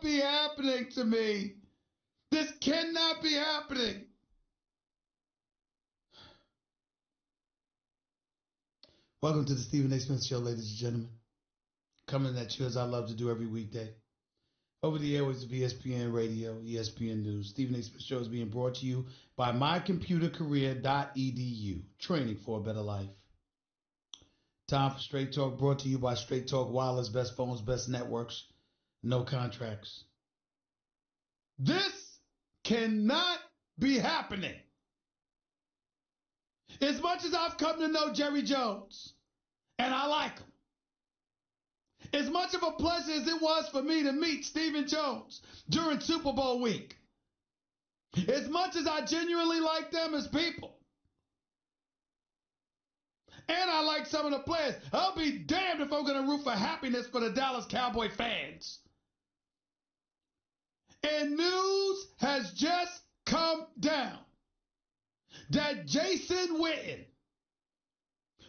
be happening to me. This cannot be happening. Welcome to the Stephen A. Smith Show, ladies and gentlemen. Coming at you as I love to do every weekday. Over the airways of ESPN Radio, ESPN News. Stephen A. Smith Show is being brought to you by mycomputercareer.edu. Training for a better life. Time for Straight Talk, brought to you by Straight Talk Wireless, best phones, best networks, no contracts. This cannot be happening. As much as I've come to know Jerry Jones, and I like him, as much of a pleasure as it was for me to meet Stephen Jones during Super Bowl week, as much as I genuinely like them as people, and I like some of the players, I'll be damned if I'm going to root for happiness for the Dallas Cowboy fans. And news has just come down that Jason Witten,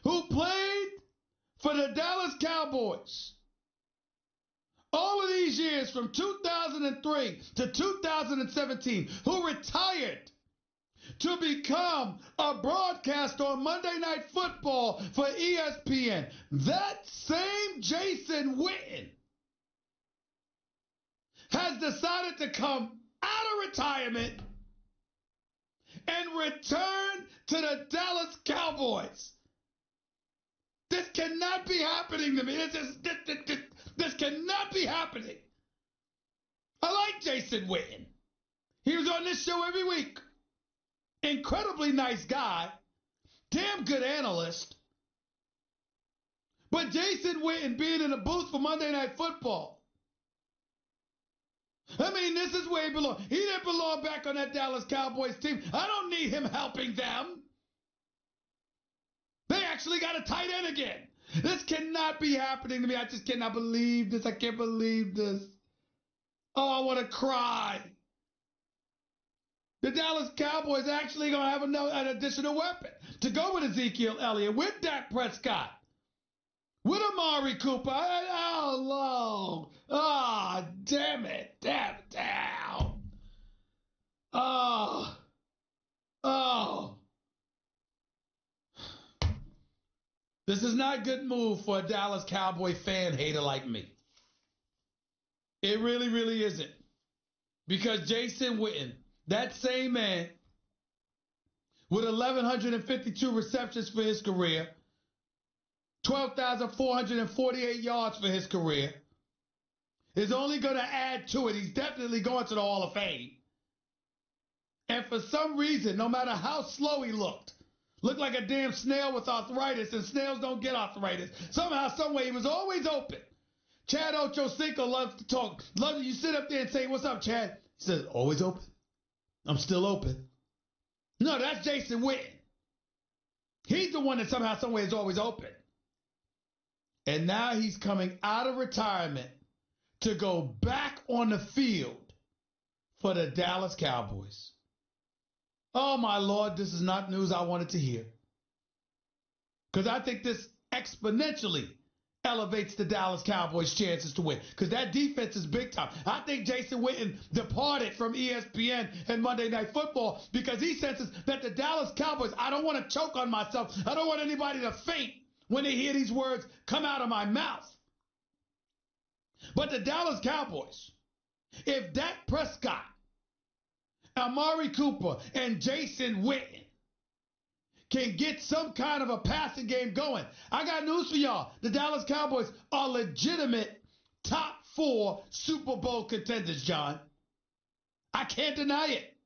who played for the Dallas Cowboys all of these years from 2003 to 2017, who retired to become a broadcaster on Monday Night Football for ESPN, that same Jason Witten has decided to come out of retirement and return to the Dallas Cowboys. This cannot be happening to me. This cannot be happening. I like Jason Witten. He was on this show every week. Incredibly nice guy. Damn good analyst. But Jason Witten being in a booth for Monday Night Football, I mean, this is where he belongs. He didn't belong back on that Dallas Cowboys team. I don't need him helping them. They actually got a tight end again. This cannot be happening to me. I just cannot believe this. I can't believe this. Oh, I want to cry. The Dallas Cowboys actually going to have an additional weapon to go with Ezekiel Elliott, with Dak Prescott, with Amari Cooper. How long? Ah, oh, damn it. Damn it down. Oh. This is not a good move for a Dallas Cowboy fan hater like me. It really, really isn't. Because Jason Witten, that same man, with 1,152 receptions for his career, 12,448 yards for his career, is only going to add to it. He's definitely going to the Hall of Fame. And for some reason, no matter how slow he looked like a damn snail with arthritis, and snails don't get arthritis. Somehow, someway, he was always open. Chad Ochocinco loves to talk. You sit up there and say, "What's up, Chad?" He says, "Always open. I'm still open." No, that's Jason Witten. He's the one that somehow, someway is always open. And now he's coming out of retirement to go back on the field for the Dallas Cowboys. Oh, my Lord, this is not news I wanted to hear. Because I think this exponentially elevates the Dallas Cowboys' chances to win. Because that defense is big time. I think Jason Witten departed from ESPN and Monday Night Football because he senses that the Dallas Cowboys, I don't want to choke on myself. I don't want anybody to faint when they hear these words come out of my mouth. But the Dallas Cowboys, if Dak Prescott, Amari Cooper, and Jason Witten can get some kind of a passing game going, I got news for y'all. The Dallas Cowboys are legitimate top 4 Super Bowl contenders, John. I can't deny it.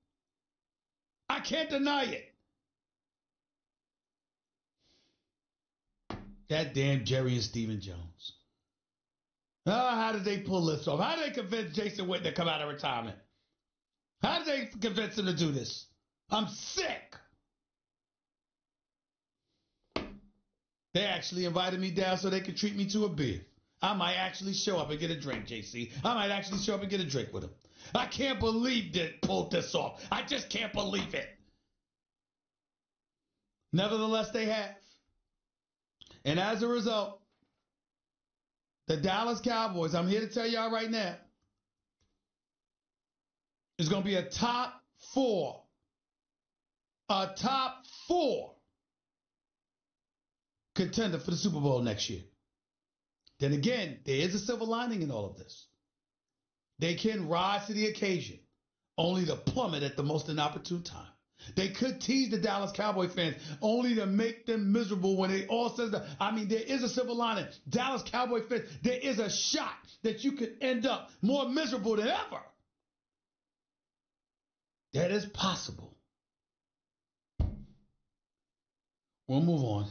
I can't deny it. That damn Jerry and Stephen Jones. Oh, how did they pull this off? How did they convince Jason Witten to come out of retirement? How did they convince him to do this? I'm sick. They actually invited me down so they could treat me to a beer. I might actually show up and get a drink, JC. I might actually show up and get a drink with them. I can't believe they pulled this off. I just can't believe it. Nevertheless, they have. And as a result, the Dallas Cowboys, I'm here to tell y'all right now, is going to be a top four contender for the Super Bowl next year. Then again, there is a silver lining in all of this. They can rise to the occasion, only to plummet at the most inopportune time. They could tease the Dallas Cowboy fans, only to make them miserable when they all says that. I mean, there is a silver lining. Dallas Cowboy fans, there is a shot that you could end up more miserable than ever. That is possible. We'll move on.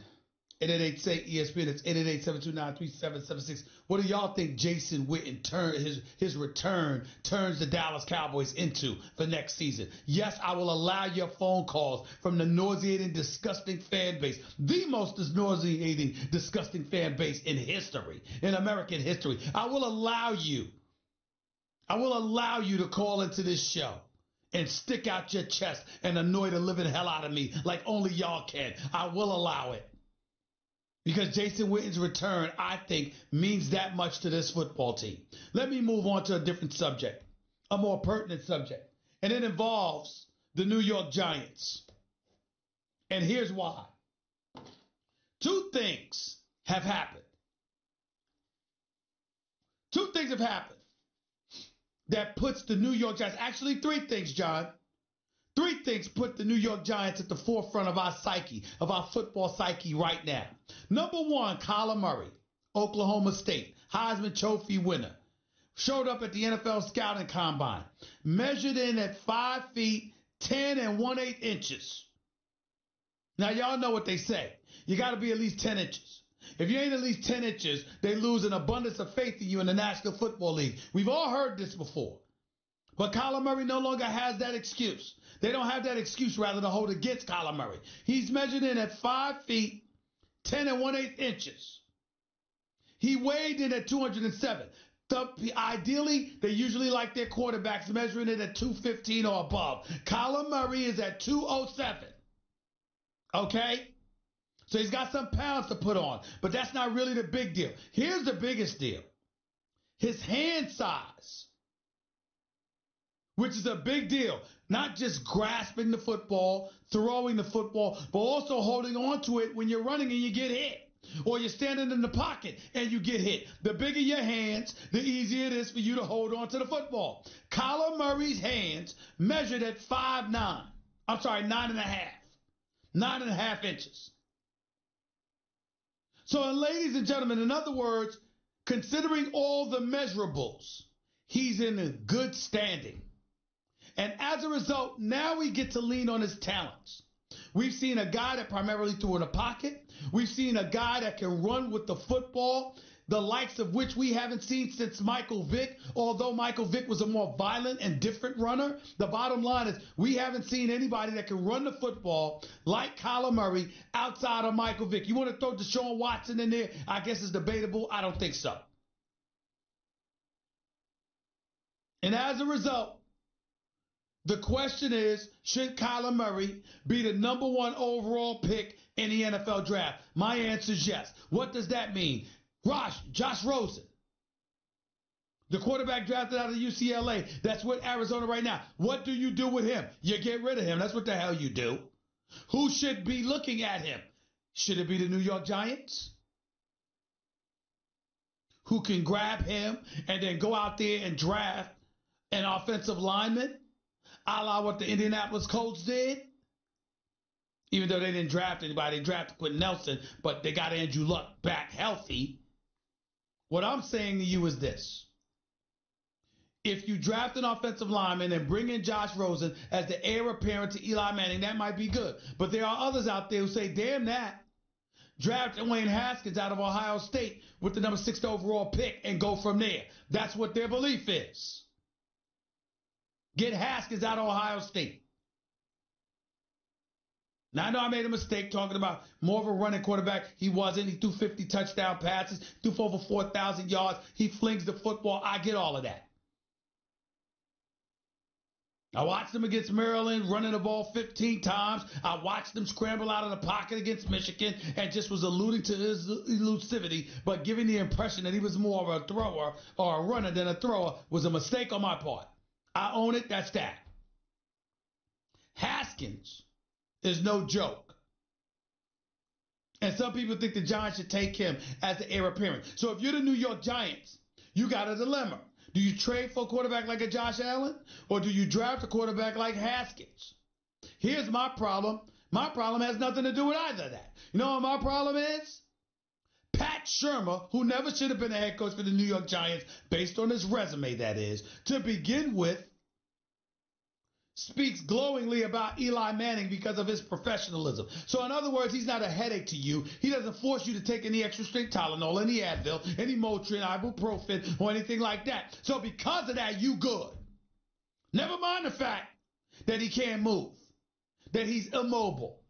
888-SAY-ESPN. It's 888-729-3776. What do y'all think Jason Witten his return turns the Dallas Cowboys into for next season? Yes, I will allow your phone calls from the nauseating, disgusting fan base, the most nauseating, disgusting fan base in history, in American history. I will allow you to call into this show and stick out your chest and annoy the living hell out of me like only y'all can. I will allow it. Because Jason Witten's return, I think, means that much to this football team. Let me move on to a different subject, a more pertinent subject. And it involves the New York Giants. And here's why. Two things have happened. Two things have happened that puts the New York Giants, actually three things, John. Three things put the New York Giants at the forefront of our psyche, of our football psyche right now. Number one, Kyler Murray, Oklahoma State, Heisman Trophy winner, showed up at the NFL Scouting Combine, measured in at 5 feet, 10 and 1/8 inches. Now, y'all know what they say. You got to be at least 10 inches. If you ain't at least 10 inches, they lose an abundance of faith in you in the National Football League. We've all heard this before. But Kyler Murray no longer has that excuse. They don't have that excuse, rather, to hold against Kyler Murray. He's measured in at 5 feet, 10 and 1/8 inches. He weighed in at 207. Ideally, they usually like their quarterbacks measuring it at 215 or above. Kyler Murray is at 207. Okay? So he's got some pounds to put on, but that's not really the big deal. Here's the biggest deal. His hand size, which is a big deal. Not just grasping the football, throwing the football, but also holding on to it when you're running and you get hit. Or you're standing in the pocket and you get hit. The bigger your hands, the easier it is for you to hold on to the football. Kyler Murray's hands measured at 5'9". I'm sorry, 9.5. 9.5 inches. So, ladies and gentlemen, in other words, considering all the measurables, he's in a good standing. And as a result, now we get to lean on his talents. We've seen a guy that primarily threw in a pocket. We've seen a guy that can run with the football, the likes of which we haven't seen since Michael Vick. Although Michael Vick was a more violent and different runner, the bottom line is we haven't seen anybody that can run the football like Kyler Murray outside of Michael Vick. You want to throw Deshaun Watson in there? I guess it's debatable. I don't think so. And as a result, the question is, should Kyler Murray be the number one overall pick in the NFL draft? My answer is yes. What does that mean? Josh Rosen, the quarterback drafted out of UCLA, that's with Arizona right now. What do you do with him? You get rid of him. That's what the hell you do. Who should be looking at him? Should it be the New York Giants? Who can grab him and then go out there and draft an offensive lineman, a la what the Indianapolis Colts did? Even though they didn't draft anybody, they drafted Quentin Nelson, but they got Andrew Luck back healthy. What I'm saying to you is this. If you draft an offensive lineman and bring in Josh Rosen as the heir apparent to Eli Manning, that might be good. But there are others out there who say, damn that. Draft Dwayne Haskins out of Ohio State with the number 6 overall pick and go from there. That's what their belief is. Get Haskins out of Ohio State. Now, I know I made a mistake talking about more of a running quarterback. He wasn't. He threw 50 touchdown passes, threw for over 4,000 yards. He flings the football. I get all of that. I watched him against Maryland running the ball 15 times. I watched him scramble out of the pocket against Michigan and just was alluding to his elusivity, but giving the impression that he was more of a thrower or a runner than a thrower was a mistake on my part. I own it. That's that. Haskins is no joke. And some people think the Giants should take him as the heir apparent. So if you're the New York Giants, you got a dilemma. Do you trade for a quarterback like a Josh Allen, or do you draft a quarterback like Haskins? Here's my problem. My problem has nothing to do with either of that. You know what my problem is? Pat Shurmur, who never should have been a head coach for the New York Giants, based on his resume, that is, to begin with, speaks glowingly about Eli Manning because of his professionalism. So in other words, he's not a headache to you. He doesn't force you to take any extra strength Tylenol, any Advil, any Motrin, ibuprofen, or anything like that. So because of that, you good. Never mind the fact that he can't move, that he's immobile,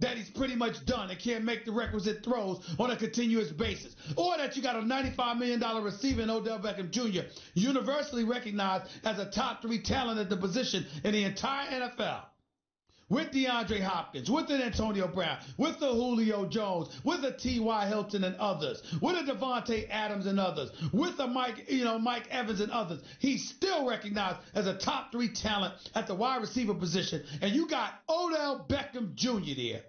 that he's pretty much done and can't make the requisite throws on a continuous basis, or that you got a $95 million receiver in Odell Beckham Jr., universally recognized as a top 3 talent at the position in the entire NFL, with DeAndre Hopkins, with an Antonio Brown, with the Julio Jones, with a T.Y. Hilton and others, with a Devontae Adams and others, with a Mike Evans and others. He's still recognized as a top 3 talent at the wide receiver position, and you got Odell Beckham Jr. there,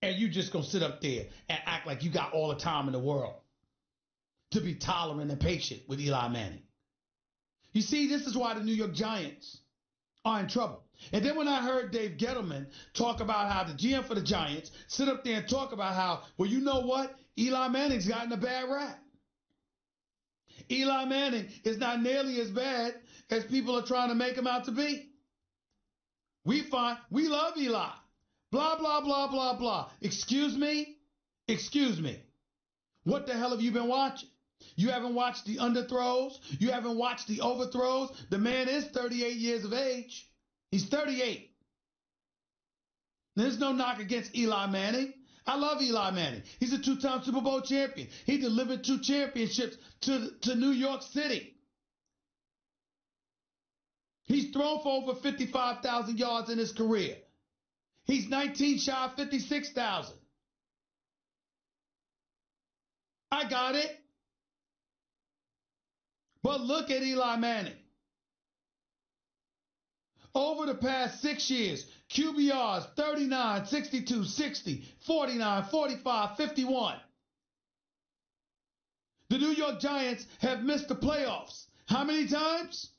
and you just gonna sit up there and act like you got all the time in the world to be tolerant and patient with Eli Manning. You see, this is why the New York Giants are in trouble. And then when I heard Dave Gettleman talk about how the GM for the Giants sit up there and talk about how, well, you know what? Eli Manning's gotten a bad rap. Eli Manning is not nearly as bad as people are trying to make him out to be. We love Eli. Blah, blah, blah, blah, blah. Excuse me? Excuse me. What the hell have you been watching? You haven't watched the underthrows? You haven't watched the overthrows? The man is 38 years of age. He's 38. There's no knock against Eli Manning. I love Eli Manning. He's a 2-time Super Bowl champion. He delivered 2 championships to New York City. He's thrown for over 55,000 yards in his career. He's 19 shy of 56,000. I got it. But look at Eli Manning. Over the past 6 years, QBRs 39, 62, 60, 49, 45, 51. The New York Giants have missed the playoffs. How many times?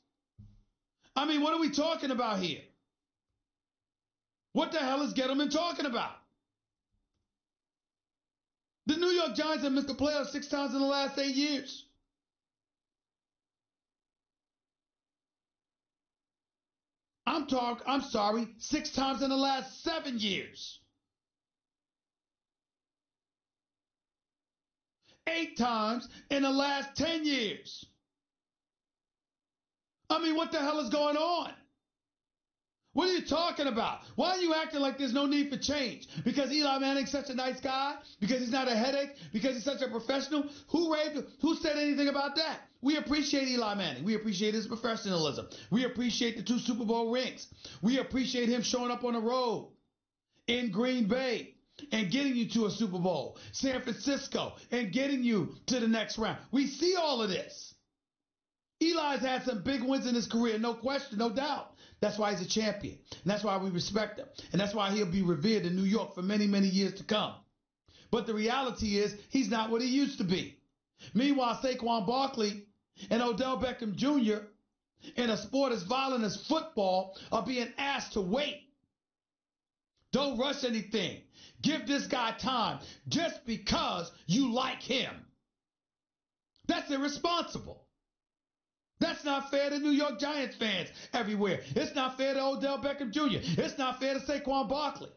I mean, what are we talking about here? What the hell is Gettleman talking about? The New York Giants have missed the playoffs 6 times in the last 8 years. I'm sorry, 6 times in the last 7 years. 8 times in the last 10 years. I mean, what the hell is going on? What are you talking about? Why are you acting like there's no need for change? Because Eli Manning's such a nice guy? Because he's not a headache? Because he's such a professional? Who said anything about that? We appreciate Eli Manning. We appreciate his professionalism. We appreciate the 2 Super Bowl rings. We appreciate him showing up on the road in Green Bay and getting you to a Super Bowl, San Francisco, and getting you to the next round. We see all of this. Eli's had some big wins in his career, no question, no doubt. That's why he's a champion. And that's why we respect him. And that's why he'll be revered in New York for many, many years to come. But the reality is he's not what he used to be. Meanwhile, Saquon Barkley and Odell Beckham Jr. in a sport as violent as football are being asked to wait. Don't rush anything. Give this guy time just because you like him. That's irresponsible. That's not fair to New York Giants fans everywhere. It's not fair to Odell Beckham Jr. It's not fair to Saquon Barkley.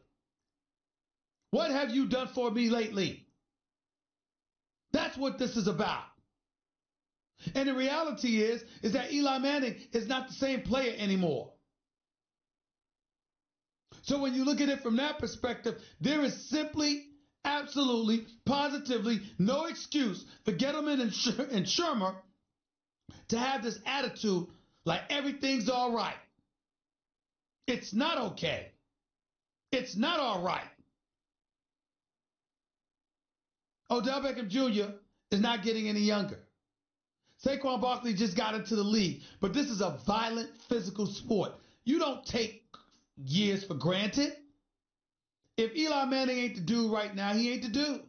What have you done for me lately? That's what this is about. And the reality is that Eli Manning is not the same player anymore. So when you look at it from that perspective, there is simply, absolutely, positively no excuse for Gettleman and Shurmur to have this attitude like everything's all right. It's not okay. It's not all right. Odell Beckham Jr. is not getting any younger. Saquon Barkley just got into the league, but this is a violent, physical sport. You don't take years for granted. If Eli Manning ain't the dude right now, he ain't the dude.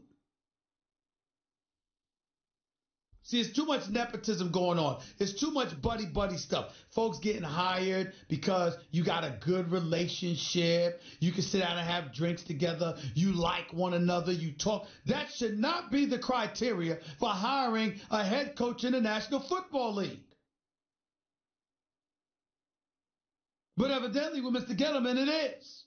See, it's too much nepotism going on. It's too much buddy-buddy stuff. Folks getting hired because you got a good relationship. You can sit down and have drinks together. You like one another. You talk. That should not be the criteria for hiring a head coach in the National Football League. But evidently with Mr. Gettleman, it is.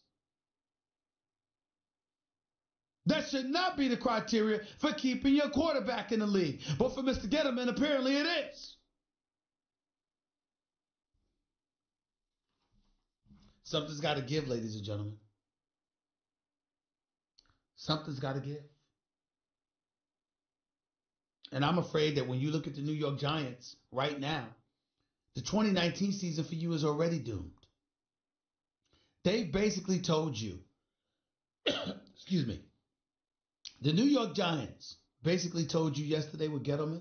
That should not be the criteria for keeping your quarterback in the league. But for Mr. Gettleman, apparently it is. Something's got to give, ladies and gentlemen. Something's got to give. And I'm afraid that when you look at the New York Giants right now, the 2019 season for you is already doomed. They basically told you, excuse me, the New York Giants basically told you yesterday with Gettleman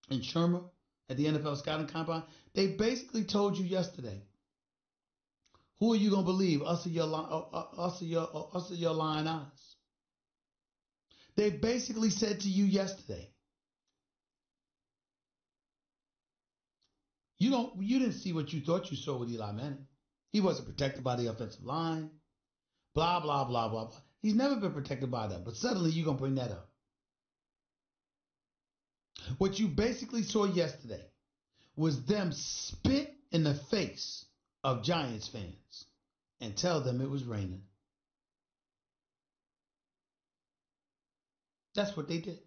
and Shermer at the NFL Scouting Combine, they basically told you yesterday, who are you going to believe, us or your lying eyes? They basically said to you yesterday, you didn't see what you thought you saw with Eli Manning. He wasn't protected by the offensive line. Blah, blah, blah, blah, blah. He's never been protected by them, but suddenly you're going to bring that up. What you basically saw yesterday was them spit in the face of Giants fans and tell them it was raining. That's what they did.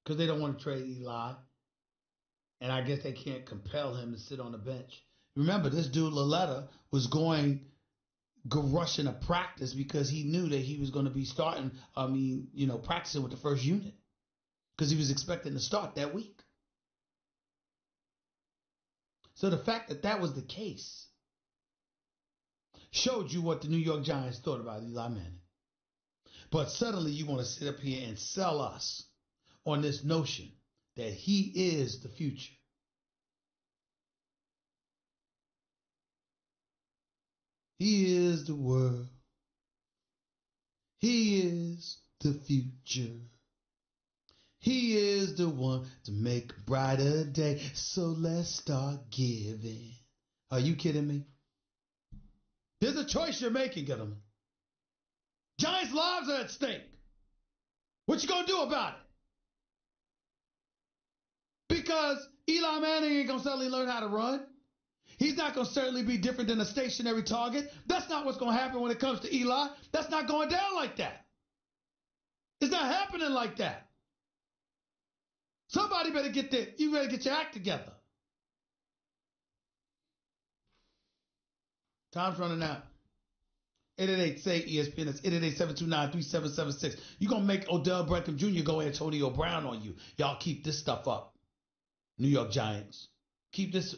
Because they don't want to trade Eli. And I guess they can't compel him to sit on the bench. Remember, this dude Laletta was rushing a practice because he knew that he was going to be practicing with the first unit. Because he was expecting to start that week. So the fact that that was the case showed you what the New York Giants thought about Eli Manning. But suddenly you want to sit up here and sell us on this notion that he is the future. He is the world. He is the future. He is the one to make a brighter day. So let's start giving. Are you kidding me? There's a choice you're making, gentlemen. Giants' lives are at stake. What you gonna do about it? Because Eli Manning ain't gonna suddenly learn how to run. He's not gonna certainly be different than a stationary target. That's not what's gonna happen when it comes to Eli. That's not going down like that. It's not happening like that. Somebody better you better get your act together. Time's running out. 888-SAY-ESPN. That's 888-729-3776. You're going to make Odell Beckham Jr. go Antonio Brown on you. Y'all keep this stuff up. New York Giants. Keep this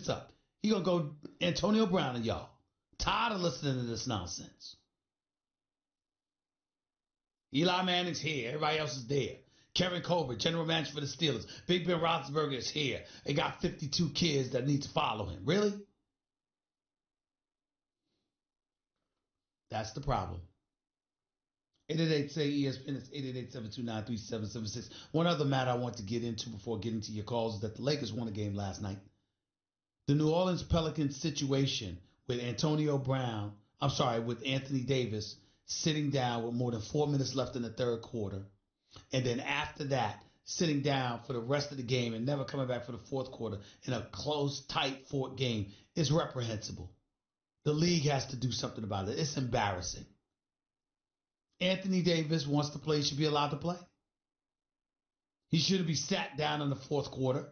up. He going to go Antonio Brown on y'all. Tired of listening to this nonsense. Eli Manning's here. Everybody else is there. Kevin Colbert, general manager for the Steelers. Big Ben Roethlisberger is here. They got 52 kids that need to follow him. Really? That's the problem. 888-SAY-ESPN. It's 888-729-3776. One other matter I want to get into before getting to your calls is that the Lakers won a game last night. The New Orleans Pelicans situation with with Anthony Davis sitting down with more than 4 minutes left in the third quarter. And then after that, sitting down for the rest of the game and never coming back for the fourth quarter in a close, tight fought game is reprehensible. The league has to do something about it. It's embarrassing. Anthony Davis wants to play. He should be allowed to play. He shouldn't be sat down in the fourth quarter.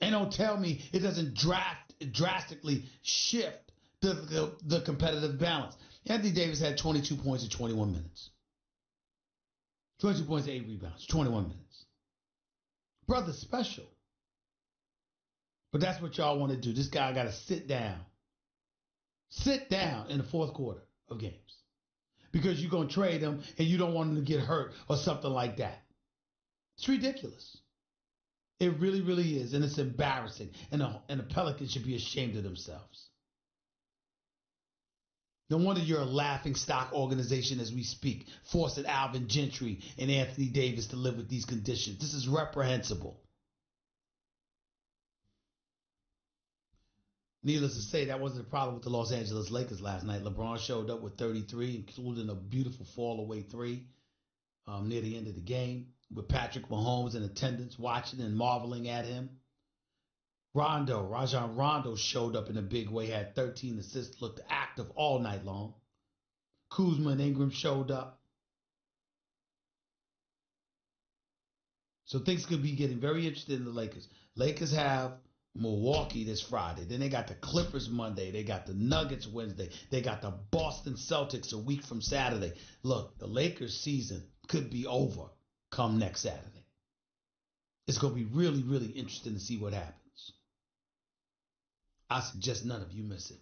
And don't tell me it doesn't drastically shift the competitive balance. Anthony Davis had 22 points in 21 minutes. 22 points, 8 rebounds, 21 minutes. Brother's special. But that's what y'all want to do. This guy got to sit down. Sit down in the fourth quarter of games. because you're going to trade him and you don't want him to get hurt or something like that. It's ridiculous. It really, really is, and it's embarrassing. And the Pelicans should be ashamed of themselves. No wonder you're a laughing-stock organization as we speak, forcing Alvin Gentry and Anthony Davis to live with these conditions. This is reprehensible. Needless to say, that wasn't a problem with the Los Angeles Lakers last night. LeBron showed up with 33, including a beautiful fall-away three near the end of the game, with Patrick Mahomes in attendance, watching and marveling at him. Rajon Rondo showed up in a big way, had 13 assists, looked active all night long. Kuzma and Ingram showed up. So things could be getting very interesting in the Lakers. Lakers have Milwaukee this Friday. Then they got the Clippers Monday. They got the Nuggets Wednesday. They got the Boston Celtics a week from Saturday. Look, the Lakers season could be over come next Saturday. It's going to be really, really interesting to see what happens. I suggest none of you miss it.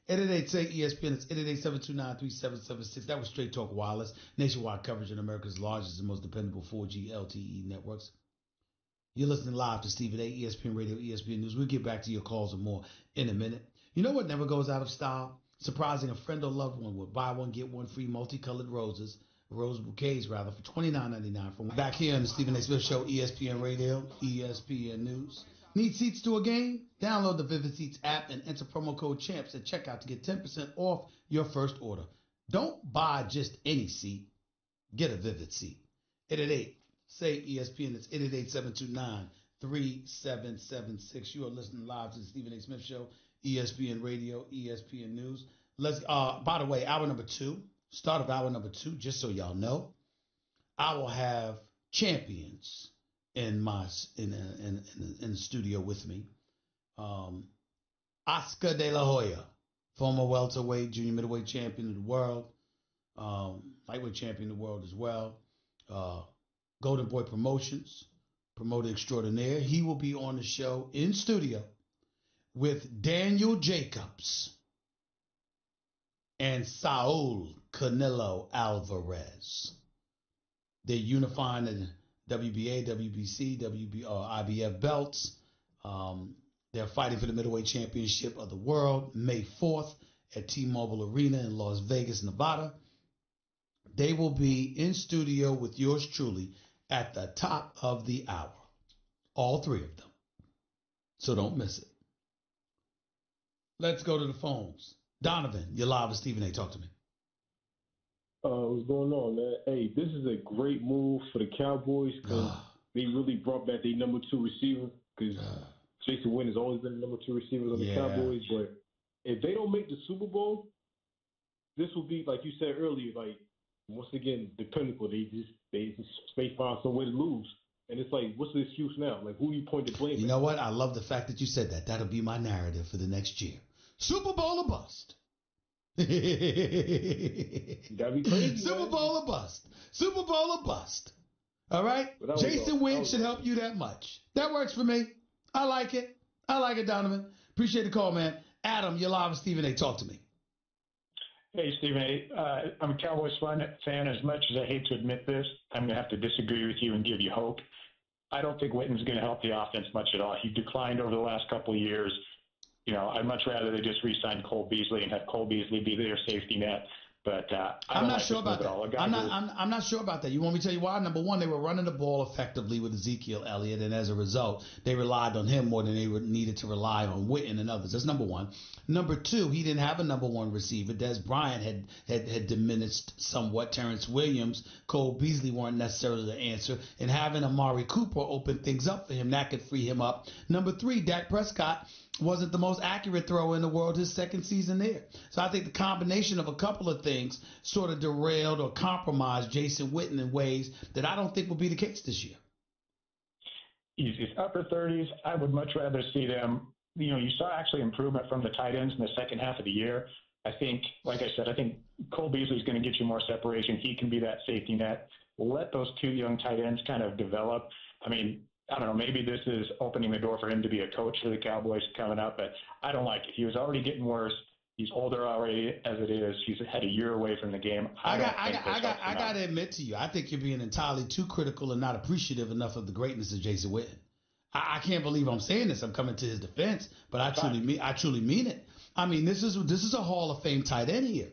888-SAY-ESPN. It's 888-729-3776. That was Straight Talk Wireless. Nationwide coverage on America's largest and most dependable 4G LTE networks. You're listening live to Stephen A. ESPN Radio, ESPN News. We'll get back to your calls and more in a minute. You know what never goes out of style? Surprising a friend or loved one with buy one, get one free multicolored rose bouquets, for $29.99. From back here on the Stephen A. Smith Show, ESPN Radio, ESPN News. Need seats to a game? Download the Vivid Seats app and enter promo code CHAMPS at checkout to get 10% off your first order. Don't buy just any seat. Get a Vivid seat. 888-SAY-ESPN. It's 888-729-3776. You are listening live to the Stephen A. Smith Show, ESPN Radio, ESPN News. Let's. By the way, hour number 2, start of hour number 2, just so y'all know, I will have champions in the studio with me. Oscar De La Hoya, former welterweight, junior middleweight champion of the world, lightweight champion of the world as well. Golden Boy Promotions, promoter extraordinaire. He will be on the show in studio with Daniel Jacobs and Saul Canelo Alvarez. They're unifying the WBA, WBC, IBF belts. They're fighting for the middleweight championship of the world May 4th at T-Mobile Arena in Las Vegas, Nevada. They will be in studio with yours truly at the top of the hour. All three of them. So don't miss it. Let's go to the phones. Donovan, you're live with Stephen A. Talk to me. What's going on, man? Hey, this is a great move for the Cowboys because they really brought back their number 2 receiver because Jason Witten has always been the number 2 receiver on the Cowboys. But if they don't make the Super Bowl, this will be, like you said earlier, like, once again, the pinnacle. They find some way to lose. And it's like, what's the excuse now? Like, who you point to blame? You know what? I love the fact that you said that. That'll be my narrative for the next year. Super Bowl or bust. That'd be crazy, Super man. Bowl or bust. Super Bowl or bust. All right? Jason Witten should help you that much. That works for me. I like it. I like it, Donovan. Appreciate the call, man. Adam, you're live with Stephen A. Talk to me. Hey, Stephen A. I'm a Cowboys fan. As much as I hate to admit this, I'm going to have to disagree with you and give you hope. I don't think Witten's going to help the offense much at all. He declined over the last couple of years. You know, I'd much rather they just re-sign Cole Beasley and have Cole Beasley be their safety net. But I'm not sure about that. I'm not sure about that. You want me to tell you why? Number one, they were running the ball effectively with Ezekiel Elliott, and as a result, they relied on him more than they needed to rely on Witten and others. That's number one. Number two, he didn't have a number one receiver. Des Bryant had diminished somewhat. Terrence Williams, Cole Beasley weren't necessarily the answer, and having Amari Cooper open things up for him, that could free him up. Number three, Dak Prescott wasn't the most accurate thrower in the world his second season there. So I think the combination of a couple of things sort of derailed or compromised Jason Witten in ways that I don't think will be the case this year. He's upper 30s. I would much rather see them. You know, you saw actually improvement from the tight ends in the second half of the year. I think, like I said, I think Cole Beasley is going to get you more separation. He can be that safety net. Let those two young tight ends kind of develop. I mean, I don't know, maybe this is opening the door for him to be a coach for the Cowboys coming up, but I don't like it. He was already getting worse. He's older already as it is. He's had a year away from the game. I got to admit to you, I think you're being entirely too critical and not appreciative enough of the greatness of Jason Witten. I can't believe I'm saying this. I'm coming to his defense, but I truly mean it. I mean, this is a Hall of Fame tight end here.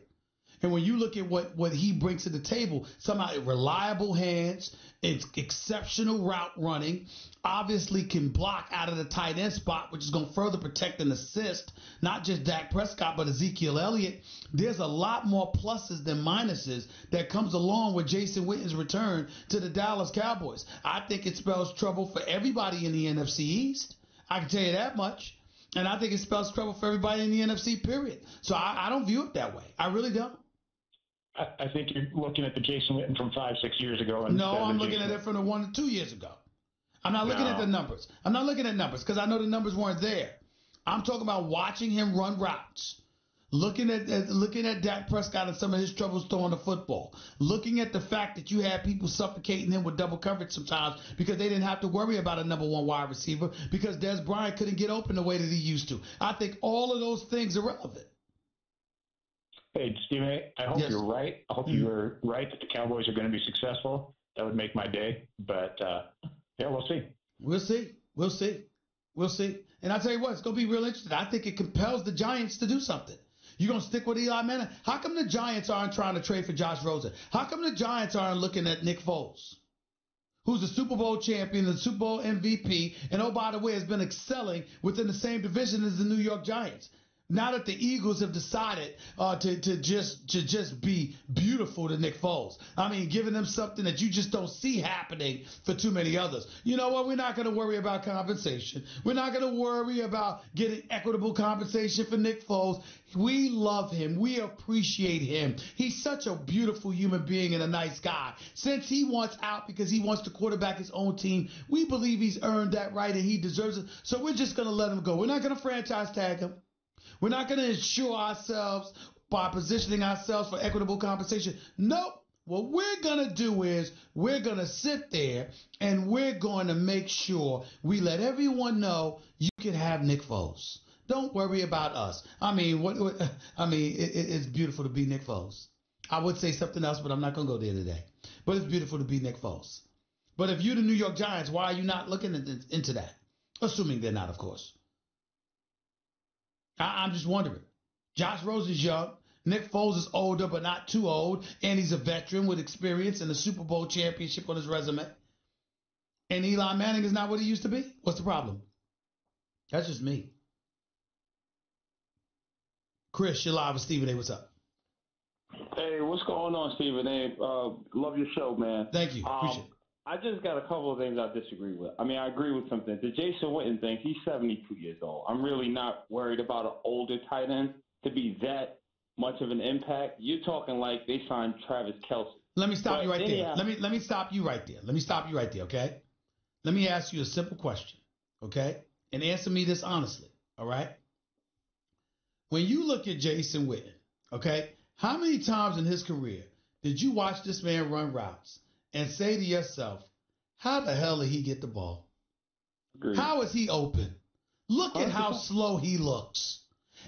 And when you look at what he brings to the table, somehow reliable hands, it's exceptional route running, obviously can block out of the tight end spot, which is going to further protect and assist not just Dak Prescott, but Ezekiel Elliott. There's a lot more pluses than minuses that comes along with Jason Witten's return to the Dallas Cowboys. I think it spells trouble for everybody in the NFC East. I can tell you that much. And I think it spells trouble for everybody in the NFC, period. So I don't view it that way. I really don't. I think you're looking at the Jason Witten from 5-6 years ago. No, I'm looking at it from the 1 to 2 years ago. I'm not looking at the numbers. I'm not looking at numbers because I know the numbers weren't there. I'm talking about watching him run routes, looking at Dak Prescott and some of his troubles throwing the football, looking at the fact that you had people suffocating him with double coverage sometimes because they didn't have to worry about a number one wide receiver because Des Bryant couldn't get open the way that he used to. I think all of those things are relevant. Hey, Stephen, I hope you're right. I hope you are right that the Cowboys are going to be successful. That would make my day. But, yeah, we'll see. We'll see. And I tell you what, it's going to be real interesting. I think it compels the Giants to do something. You're going to stick with Eli Manning? How come the Giants aren't trying to trade for Josh Rosen? How come the Giants aren't looking at Nick Foles, who's the Super Bowl champion, the Super Bowl MVP, and, oh, by the way, has been excelling within the same division as the New York Giants? Now that the Eagles have decided to just be beautiful to Nick Foles. I mean, giving them something that you just don't see happening for too many others. You know what? We're not going to worry about compensation. We're not going to worry about getting equitable compensation for Nick Foles. We love him. We appreciate him. He's such a beautiful human being and a nice guy. Since he wants out because he wants to quarterback his own team, we believe he's earned that right and he deserves it. So we're just going to let him go. We're not going to franchise tag him. We're not going to ensure ourselves by positioning ourselves for equitable compensation. Nope. What we're going to do is we're going to sit there and we're going to make sure we let everyone know you can have Nick Foles. Don't worry about us. I mean, it's beautiful to be Nick Foles. I would say something else, but I'm not going to go there today. But it's beautiful to be Nick Foles. But if you're the New York Giants, why are you not looking into that? Assuming they're not, of course. I'm just wondering. Josh Rosen's young. Nick Foles is older, but not too old. And he's a veteran with experience and a Super Bowl championship on his resume. And Eli Manning is not what he used to be? What's the problem? That's just me. Chris, you're live with Stephen A. What's up? Hey, what's going on, Stephen A? Love your show, man. Thank you. Appreciate it. I just got a couple of things I disagree with. I mean, I agree with something. The Jason Witten thing, he's 72 years old. I'm really not worried about an older tight end to be that much of an impact. You're talking like they signed Travis Kelce. Let me stop you right there. Let me stop you right there, okay? Let me ask you a simple question, okay? And answer me this honestly, all right? When you look at Jason Witten, okay, how many times in his career did you watch this man run routes and say to yourself, how the hell did he get the ball? Agreed. How is he open? Look at how slow he looks.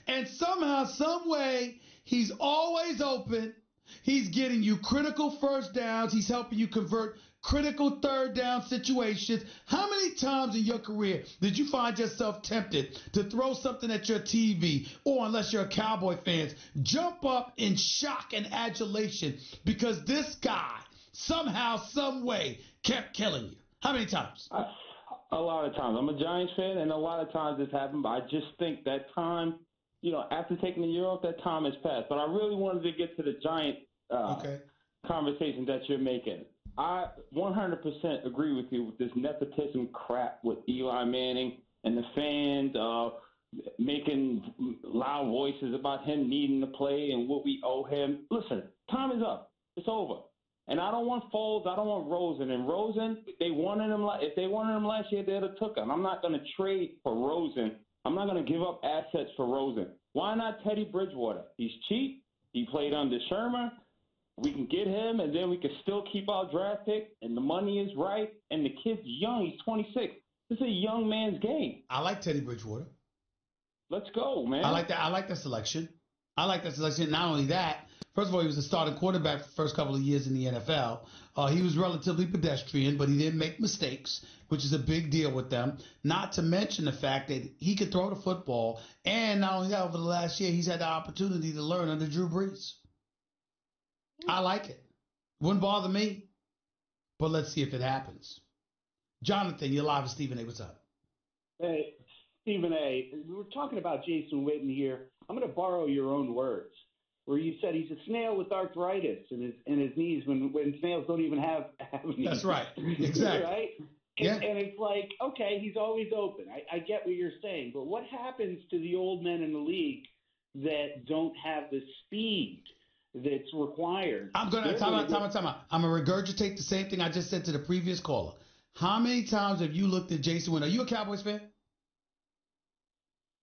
And somehow, some way, he's always open. He's getting you critical first downs. He's helping you convert critical third down situations. How many times in your career did you find yourself tempted to throw something at your TV, or unless you're a Cowboy fan, jump up in shock and adulation because this guy somehow, some way kept killing you? How many times? A lot of times. I'm a Giants fan, and a lot of times this happened, but I just think that time, after taking the year off, that time has passed. But I really wanted to get to the Giant conversation that you're making. I 100% agree with you with this nepotism crap with Eli Manning and the fans making loud voices about him needing to play and what we owe him. Listen, time is up. It's over. And I don't want Foles. I don't want Rosen. And Rosen, if they wanted him last year, they'd have took him. I'm not going to trade for Rosen. I'm not going to give up assets for Rosen. Why not Teddy Bridgewater? He's cheap. He played under Shermer. We can get him, and then we can still keep our draft pick, and the money is right, and the kid's young. He's 26. This is a young man's game. I like Teddy Bridgewater. Let's go, man. I like that selection. I like that selection. Not only that, first of all, he was a starting quarterback for the first couple of years in the NFL. He was relatively pedestrian, but he didn't make mistakes, which is a big deal with them. Not to mention the fact that he could throw the football. And not only that, over the last year, he's had the opportunity to learn under Drew Brees. I like it. Wouldn't bother me. But let's see if it happens. Jonathan, you're live with Stephen A. What's up? Hey, Stephen A., we were talking about Jason Witten here. I'm going to borrow your own words, where you said he's a snail with arthritis in his knees when snails don't even have knees. That's right. Exactly. Right? And it's like, okay, he's always open. I get what you're saying, but what happens to the old men in the league that don't have the speed that's required? I'm going to time out. I'm going to regurgitate the same thing I just said to the previous caller. How many times have you looked at Jason Witten? Are you a Cowboys fan?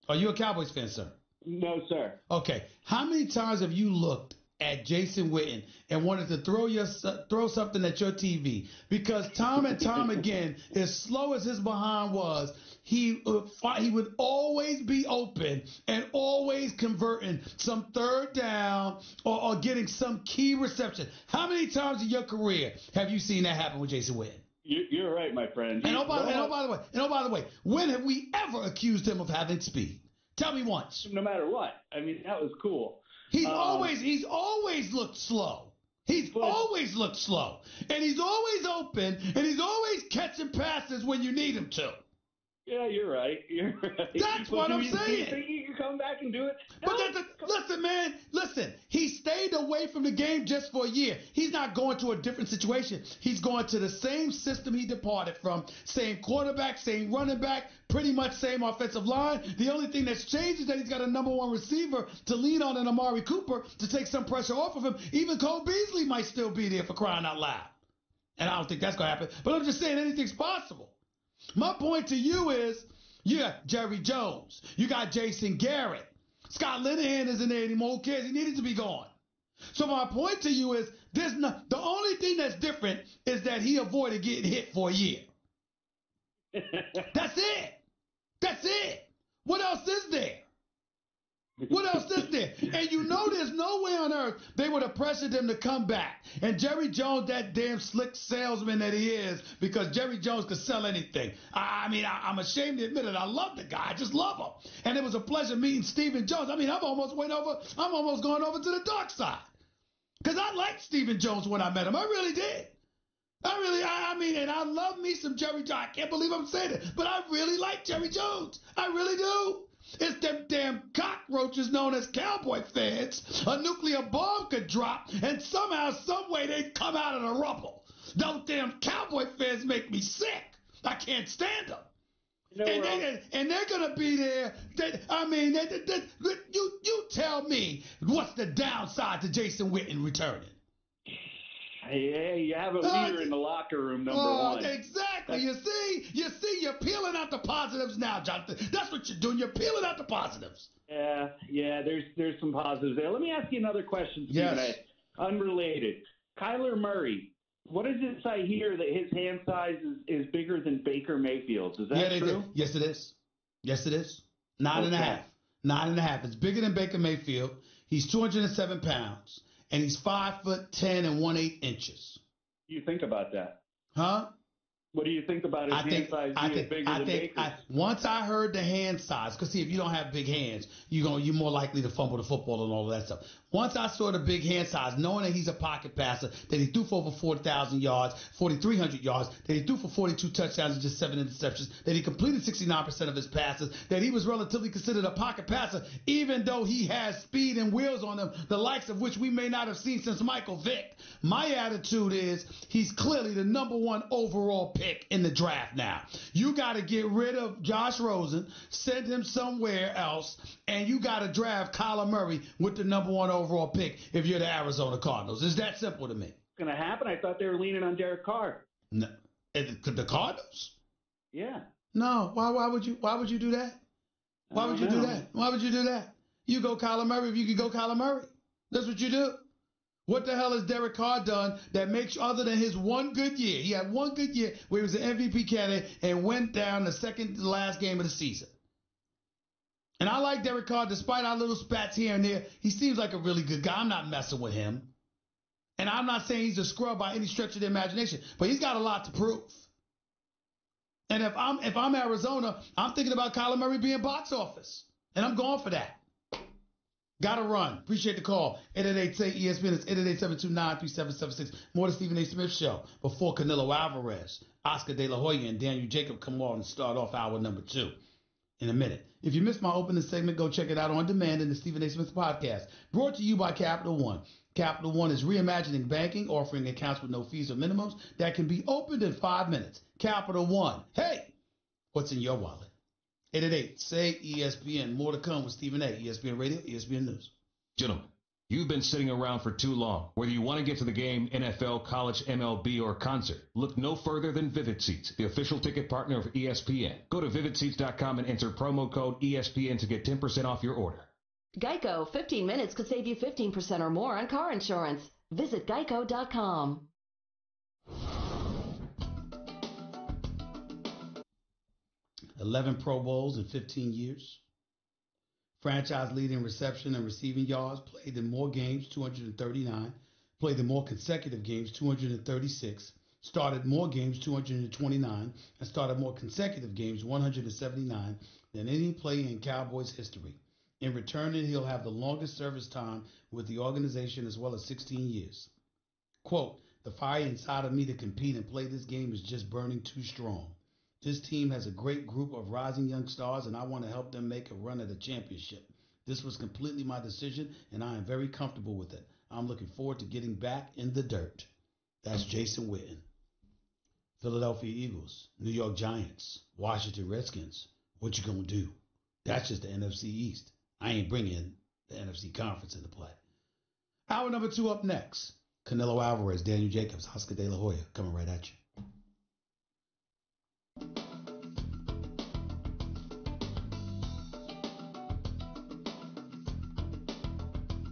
Are you a Cowboys fan, sir? No, sir. Okay. How many times have you looked at Jason Witten and wanted to throw something at your TV? Because time and time again, as slow as his behind was, he would always be open and always converting some third down or getting some key reception. How many times in your career have you seen that happen with Jason Witten? You're right, my friend. And by the way, when have we ever accused him of having speed? Tell me once. No matter what. I mean, that was cool. He's always looked slow. He's always looked slow. And he's always open, and he's always catching passes when you need him to. Yeah, you're right. That's what I'm saying. Do you think he can come back and do it? No, Listen, man. Listen, he stayed away from the game just for a year. He's not going to a different situation. He's going to the same system he departed from. Same quarterback, same running back, pretty much same offensive line. The only thing that's changed is that he's got a number one receiver to lean on in Amari Cooper to take some pressure off of him. Even Cole Beasley might still be there for crying out loud. And I don't think that's going to happen. But I'm just saying anything's possible. My point to you is, you got Jerry Jones. You got Jason Garrett. Scott Linehan isn't there anymore. Who cares? He needed to be gone. So my point to you is, the only thing that's different is that he avoided getting hit for a year. That's it. That's it. What else is there? What else is there? And you know there's no way on earth they would have pressured him to come back. And Jerry Jones, that damn slick salesman that he is, because Jerry Jones could sell anything. I'm ashamed to admit it. I love the guy. I just love him. And it was a pleasure meeting Stephen Jones. I'm almost going over to the dark side. Because I liked Stephen Jones when I met him. I really did. And I love me some Jerry Jones. I can't believe I'm saying it, but I really like Jerry Jones. I really do. It's them damn cockroaches known as Cowboy fans. A nuclear bomb could drop, and somehow, some way, they'd come out of the rubble. Those damn Cowboy fans make me sick. I can't stand them. And they're going to be there. You tell me, what's the downside to Jason Witten returning? Hey, you have a leader in the locker room, number one. Exactly. You see, you're peeling out the positives now, Jonathan. That's what you're doing. You're peeling out the positives. Yeah. There's some positives there. Let me ask you another question, Stephen A. Unrelated. Kyler Murray. What is this I hear that his hand size is bigger than Baker Mayfield's? Is that true? Yes, it is. 9.5. 9.5. It's bigger than Baker Mayfield. He's 207 pounds. And he's 5'10" and 1/8 inches. What do you think about that? Huh? What do you think about his hand size being bigger than Baker's? Once I heard the hand size, because see, if you don't have big hands, you're more likely to fumble the football and all of that stuff. Once I saw the big hand size, knowing that he's a pocket passer, that he threw for over 4,000 yards, 4,300 yards, that he threw for 42 touchdowns and just 7 interceptions, that he completed 69% of his passes, that he was relatively considered a pocket passer, even though he has speed and wheels on him, the likes of which we may not have seen since Michael Vick. My attitude is he's clearly the number one overall pick in the draft now. You got to get rid of Josh Rosen, send him somewhere else, and you got to draft Kyler Murray with the number one overall pick if you're the Arizona Cardinals. It's that simple to me. It's going to happen? I thought they were leaning on Derek Carr. No. The Cardinals? Yeah. No. Why would you do that? Why would you do that? Why would you do that? You go Kyler Murray if you could go Kyler Murray. That's what you do. What the hell has Derek Carr done that makes, other than his one good year? He had one good year where he was an MVP candidate and went down the second to last game of the season. And I like Derek Carr, despite our little spats here and there. He seems like a really good guy. I'm not messing with him. And I'm not saying he's a scrub by any stretch of the imagination, but he's got a lot to prove. And if I'm Arizona, I'm thinking about Kyler Murray being box office. And I'm going for that. Got to run. Appreciate the call. 888-SAY-ESPN. It's 888-729-3776. More to Stephen A. Smith Show before Canelo Alvarez, Oscar De La Hoya, and Daniel Jacob come on and start off hour number 2 in a minute. If you missed my opening segment, go check it out on demand in the Stephen A. Smith Podcast. Brought to you by Capital One. Capital One is reimagining banking, offering accounts with no fees or minimums that can be opened in 5 minutes. Capital One. Hey, what's in your wallet? 888-SAY-ESPN. More to come with Stephen A. ESPN Radio, ESPN News. Gentlemen, you've been sitting around for too long. Whether you want to get to the game, NFL, college, MLB, or concert, look no further than Vivid Seats, the official ticket partner of ESPN. Go to vividseats.com and enter promo code ESPN to get 10% off your order. Geico, 15 minutes could save you 15% or more on car insurance. Visit geico.com. 11 Pro Bowls in 15 years. Franchise leading reception and receiving yards. Played in more games, 239. Played in more consecutive games, 236. Started more games, 229. And started more consecutive games, 179, than any player in Cowboys history. In return, he'll have the longest service time with the organization as well as 16 years. Quote, the fire inside of me to compete and play this game is just burning too strong. This team has a great group of rising young stars, and I want to help them make a run at a championship. This was completely my decision, and I am very comfortable with it. I'm looking forward to getting back in the dirt. That's Jason Witten. Philadelphia Eagles, New York Giants, Washington Redskins. What you gonna do? That's just the NFC East. I ain't bringing the NFC Conference into play. Hour number 2 up next. Canelo Alvarez, Daniel Jacobs, Oscar De La Hoya coming right at you.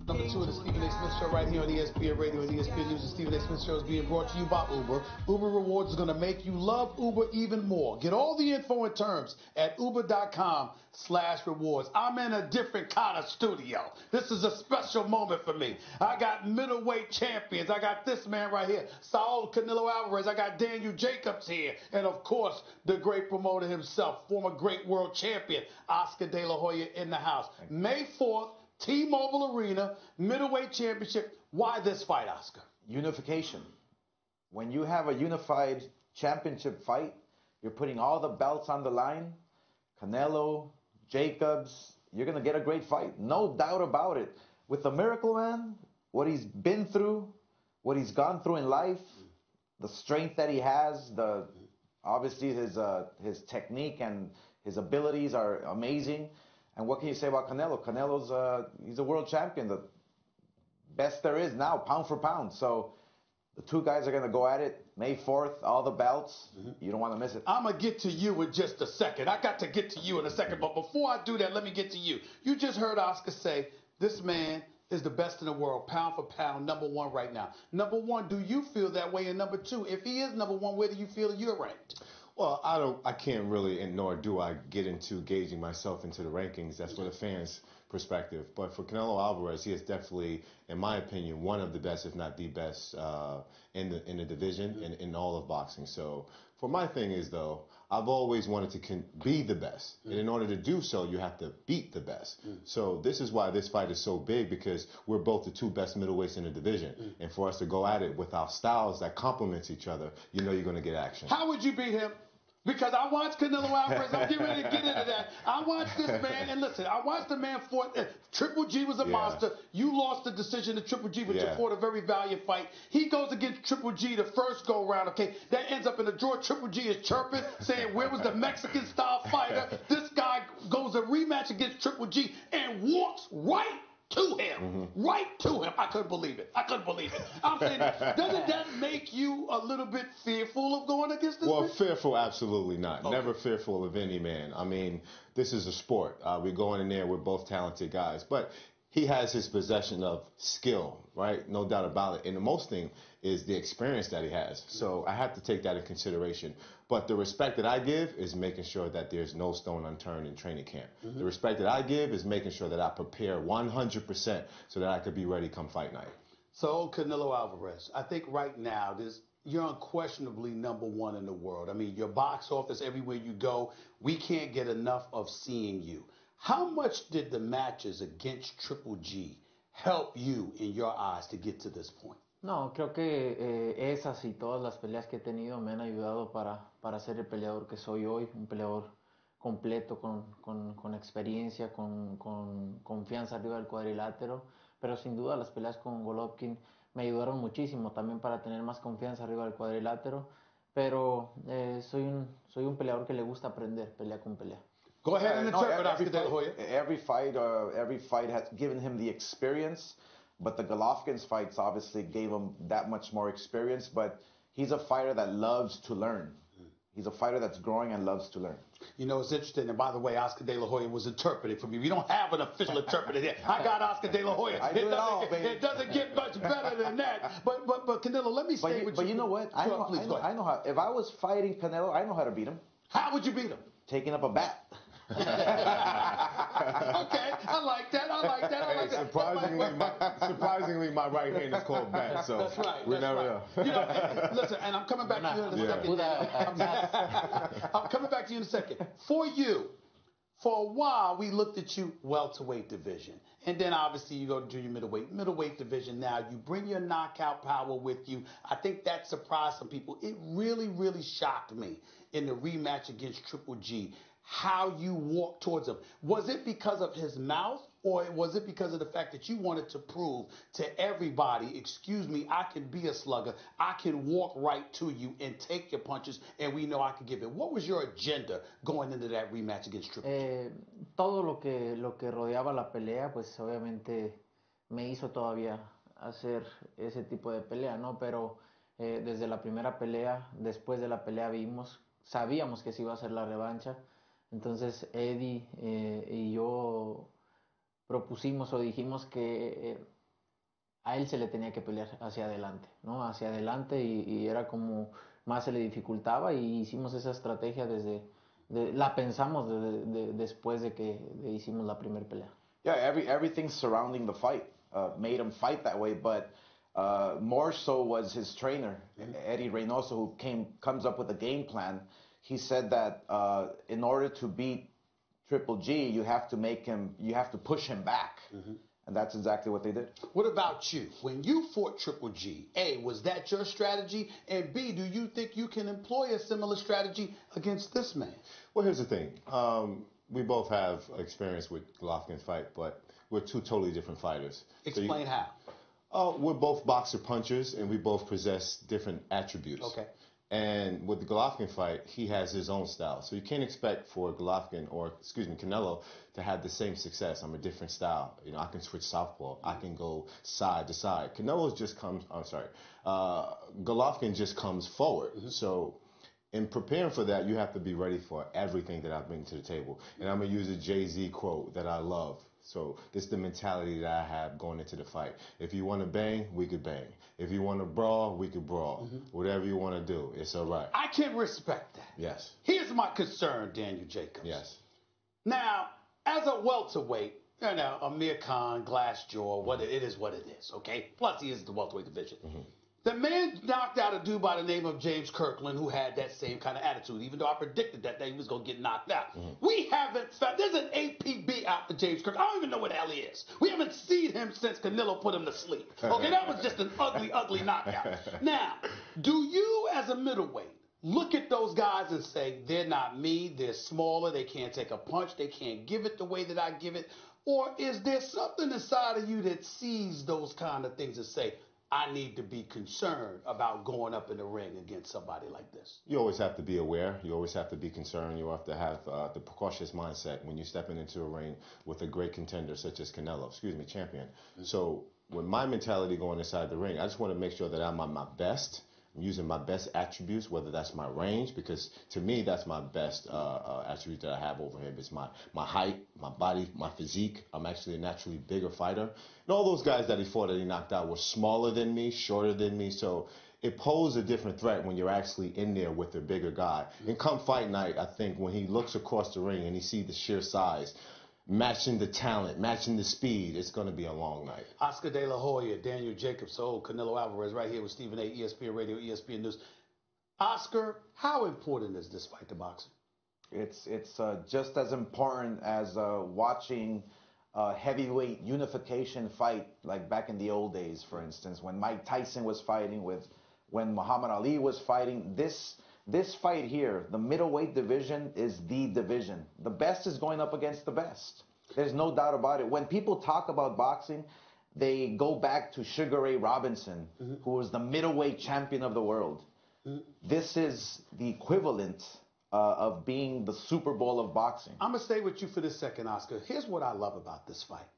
Number 2 of the Stephen A. Smith Show right here on ESPN Radio and ESPN News. The Stephen A. Smith Show is being brought to you by Uber. Uber Rewards is going to make you love Uber even more. Get all the info and terms at uber.com/rewards. I'm in a different kind of studio. This is a special moment for me. I got middleweight champions. I got this man right here, Saul Canelo Alvarez. I got Daniel Jacobs here. And, of course, the great promoter himself, former great world champion, Oscar De La Hoya in the house. May 4th. T-Mobile Arena, middleweight championship. Why this fight, Oscar? Unification. When you have a unified championship fight, you're putting all the belts on the line. Canelo, Jacobs, you're going to get a great fight. No doubt about it. With the Miracle Man, what he's been through, what he's gone through in life, the strength that he has, obviously his technique and his abilities are amazing. And what can you say about Canelo? Canelo's he's a world champion, the best there is now, pound for pound. So the two guys are going to go at it May 4th, all the belts. You don't want to miss it. I'm going to get to you in just a second. I got to get to you in a second. But before I do that, let me get to you. You just heard Oscar say this man is the best in the world, pound for pound, number 1 right now. Number 1, do you feel that way? And number 2, if he is number 1, where do you feel you're ranked? Well, I can't really, and nor do I get into gauging myself into the rankings. That's for the fans' perspective. But for Canelo Alvarez, he is definitely, in my opinion, one of the best, if not the best, in the division and in all of boxing. So for my thing is, though, I've always wanted to be the best. And in order to do so, you have to beat the best. So this is why this fight is so big, because we're both the 2 best middleweights in the division. And for us to go at it with our styles that complements each other, you know you're going to get action. How would you beat him? Because I watched Canelo Alvarez. I'm getting ready to get into that. I watched this man, and listen, I watched the man fought. Triple G was a monster. You lost the decision to Triple G, but you fought a very valiant fight. He goes against Triple G the first go-round, okay? That ends up in a draw. Triple G is chirping, saying, where was the Mexican-style fighter? This guy goes a rematch against Triple G and walks right to him. Right to him. I couldn't believe it. I'm saying, doesn't that make you a little bit fearful of going against this man? Fearful, absolutely not. Okay. Never fearful of any man. I mean, this is a sport. We're going in there. We're both talented guys. But he has his possession of skill, right? No doubt about it. And the most thing is the experience that he has. So I have to take that in consideration. But the respect that I give is making sure that there's no stone unturned in training camp. The respect that I give is making sure that I prepare 100% so that I could be ready come fight night. So, Canelo Alvarez, I think right now you're unquestionably #1 in the world. I mean, your box office, everywhere you go, we can't get enough of seeing you. How much did the matches against Triple G help you, in your eyes, to get to this point? No, creo que esas y todas las peleas que he tenido me han ayudado para ser el peleador que soy hoy, un peleador completo, con experiencia, con confianza arriba del cuadrilátero, pero sin duda las peleas con Golovkin me ayudaron muchísimo también para tener más confianza arriba del cuadrilátero, pero soy un peleador que le gusta aprender pelea con pelea. Go ahead and interpret, Oscar De La Hoya. Every fight has given him the experience, but the Golovkin's fights obviously gave him that much more experience. But he's a fighter that loves to learn. He's a fighter that's growing and loves to learn. You know, it's interesting. And by the way, Oscar De La Hoya was interpreting for me. We don't have an official interpreter here. I got Oscar De La Hoya. It doesn't get much better than that. But Canelo, let me stay with you. But you know what? I know how. If I was fighting Canelo, I know how to beat him. How would you beat him? Taking up a bat. Okay, I like that. Surprisingly, my right hand is called bat. So that's right. We never know. You know, listen, and I'm coming back to you in a second. I'm coming back to you in a second. For you, for a while, we looked at you welterweight division. And then, obviously, you go to junior middleweight division. Now, you bring your knockout power with you. I think that surprised some people. It really, really shocked me in the rematch against Triple G how you walked towards him. Was it because of his mouth, or was it because of the fact that you wanted to prove to everybody, excuse me, I can be a slugger, I can walk right to you and take your punches, and we know I can give it? What was your agenda going into that rematch against Triple G? Todo lo que rodeaba la pelea, pues obviamente me hizo todavía hacer ese tipo de pelea, ¿no? Pero desde la primera pelea, después de la pelea sabíamos que se iba a hacer la revancha. Entonces Eddie y yo propusimos o dijimos que a él se le tenía que pelear hacia adelante, ¿no? Hacia adelante y era como más se le dificultaba y hicimos esa estrategia la pensamos después de que hicimos la primera pelea. Yeah, everything surrounding the fight made him fight that way, but more so was his trainer, Eddie Reynoso, who comes up with a game plan. He said that in order to beat Triple G, you have to push him back. And that's exactly what they did. What about you? When you fought Triple G, A, was that your strategy? And B, do you think you can employ a similar strategy against this man? Well, here's the thing. We both have experience with Golovkin's fight, but we're two totally different fighters. Explain how. We're both boxer punchers, and we both possess different attributes. Okay. And with the Golovkin fight, he has his own style. So you can't expect for Canelo to have the same success. I'm a different style. You know, I can switch southpaw. I can go side to side. Golovkin just comes forward. So in preparing for that, you have to be ready for everything that I bring to the table. And I'm going to use a Jay-Z quote that I love. So this is the mentality that I have going into the fight. If you want to bang, we could bang. If you want to brawl, we could brawl. Whatever you want to do, it's all right. I can respect that. Yes. Here's my concern, Daniel Jacobs. Yes. Now, as a welterweight, you know, Amir Khan, Glassjaw, it is what it is, okay? Plus, he is the welterweight division. The man knocked out a dude by the name of James Kirkland who had that same kind of attitude, even though I predicted that he was going to get knocked out. We haven't found, there's an APB out for James Kirkland. I don't even know what the hell he is. We haven't seen him since Canelo put him to sleep. Okay, that was just an ugly, ugly knockout. Now, do you as a middleweight look at those guys and say, they're not me, they're smaller, they can't take a punch, they can't give it the way that I give it? Or is there something inside of you that sees those kind of things and say, I need to be concerned about going up in the ring against somebody like this? You always have to be aware. You always have to be concerned. You have to have the precautious mindset when you're stepping into a ring with a great contender such as champion. So with my mentality going inside the ring, I just want to make sure that I'm at my best. I'm using my best attributes, whether that's my range, because to me, that's my best attribute that I have over him is my height, my body, my physique. I'm actually a naturally bigger fighter. And all those guys that he fought that he knocked out were smaller than me, shorter than me. So it posed a different threat when you're actually in there with a bigger guy. And come fight night, I think when he looks across the ring and he sees the sheer size, matching the talent, matching the speed, it's going to be a long night. Oscar De La Hoya, Daniel Jacobs, Canelo Alvarez, right here with Stephen A., ESPN Radio, ESPN News. Oscar, how important is this fight to boxing? It's just as important as watching a heavyweight unification fight, like back in the old days, for instance, when Mike Tyson was fighting, when Muhammad Ali was fighting. This fight here, the middleweight division, is the division. The best is going up against the best. There's no doubt about it. When people talk about boxing, they go back to Sugar Ray Robinson, who was the middleweight champion of the world. This is the equivalent of being the Super Bowl of boxing. I'm going to stay with you for this second, Oscar. Here's what I love about this fight.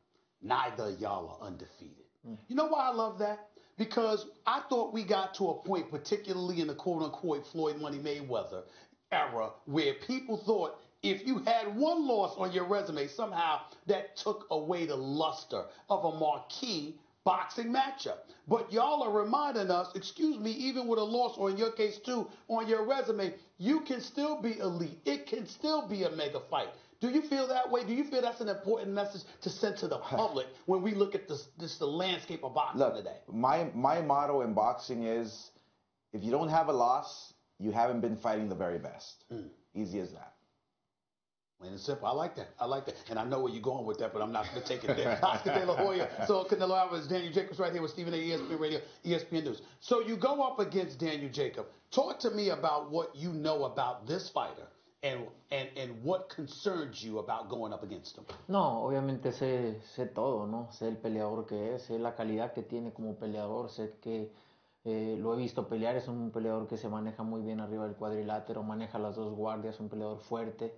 Neither of y'all are undefeated. You know why I love that? Because I thought we got to a point, particularly in the quote-unquote Floyd Money Mayweather era, where people thought if you had one loss on your resume, somehow that took away the luster of a marquee boxing matchup. But y'all are reminding us, excuse me, even with a loss, or in your case too, on your resume, you can still be elite. It can still be a mega fight. Do you feel that way? Do you feel that's an important message to send to the public when we look at the landscape of boxing today? My motto in boxing is, if you don't have a loss, you haven't been fighting the very best. Easy as that. Plain and simple. I like that. I like that. And I know where you're going with that, but I'm not going to take it there. Oscar De La Hoya, Canelo Alvarez, Daniel Jacobs right here with Stephen A., ESPN Radio, ESPN News. So you go up against Daniel Jacobs. Talk to me about what you know about this fighter and what concerns you about going up against him. No, obviamente sé todo, ¿no? Sé el peleador que es, sé la calidad que tiene como peleador, sé que lo he visto pelear, es un peleador que se maneja muy bien arriba del cuadrilátero, maneja las dos guardias, un peleador fuerte.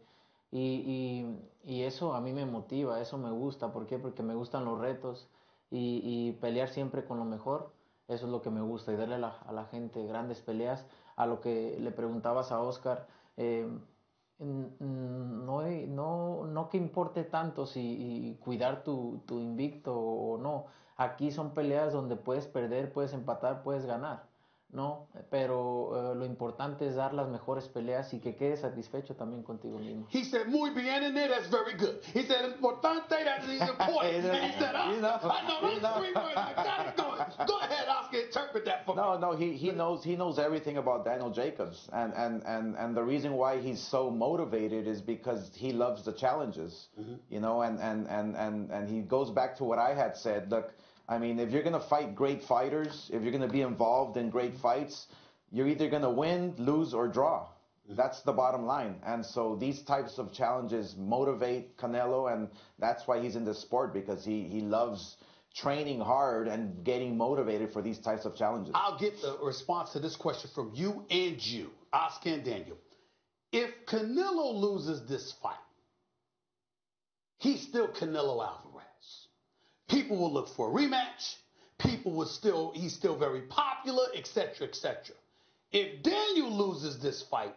Y eso a mí me motiva, eso me gusta. ¿Por qué? Porque me gustan los retos y pelear siempre con lo mejor. Eso es lo que me gusta, y darle a la gente grandes peleas. A lo que le preguntabas a Oscar, no que importe tanto si cuidar tu invicto o no. Aquí son peleas donde puedes perder, puedes empatar, puedes ganar, ¿no? Pero lo importante es dar las mejores peleas y que quedes satisfecho también contigo mismo. He said, muy bien in there, that's very good. He said, importante, that is important. And he said, I know those 3 words, I got it going. Go ahead, Oscar, interpret that for me. No, he knows everything about Daniel Jacobs. And the reason why he's so motivated is because he loves the challenges. You know, and he goes back to what I had said. Look, I mean, if you're going to fight great fighters, if you're going to be involved in great fights, you're either going to win, lose, or draw. That's the bottom line. And so these types of challenges motivate Canelo, and that's why he's in this sport, because he loves training hard and getting motivated for these types of challenges. I'll get the response to this question from you and you, Oscar and Daniel. If Canelo loses this fight, he's still Canelo Alvarez. People will look for a rematch. He's still very popular, etc., etc. If Daniel loses this fight,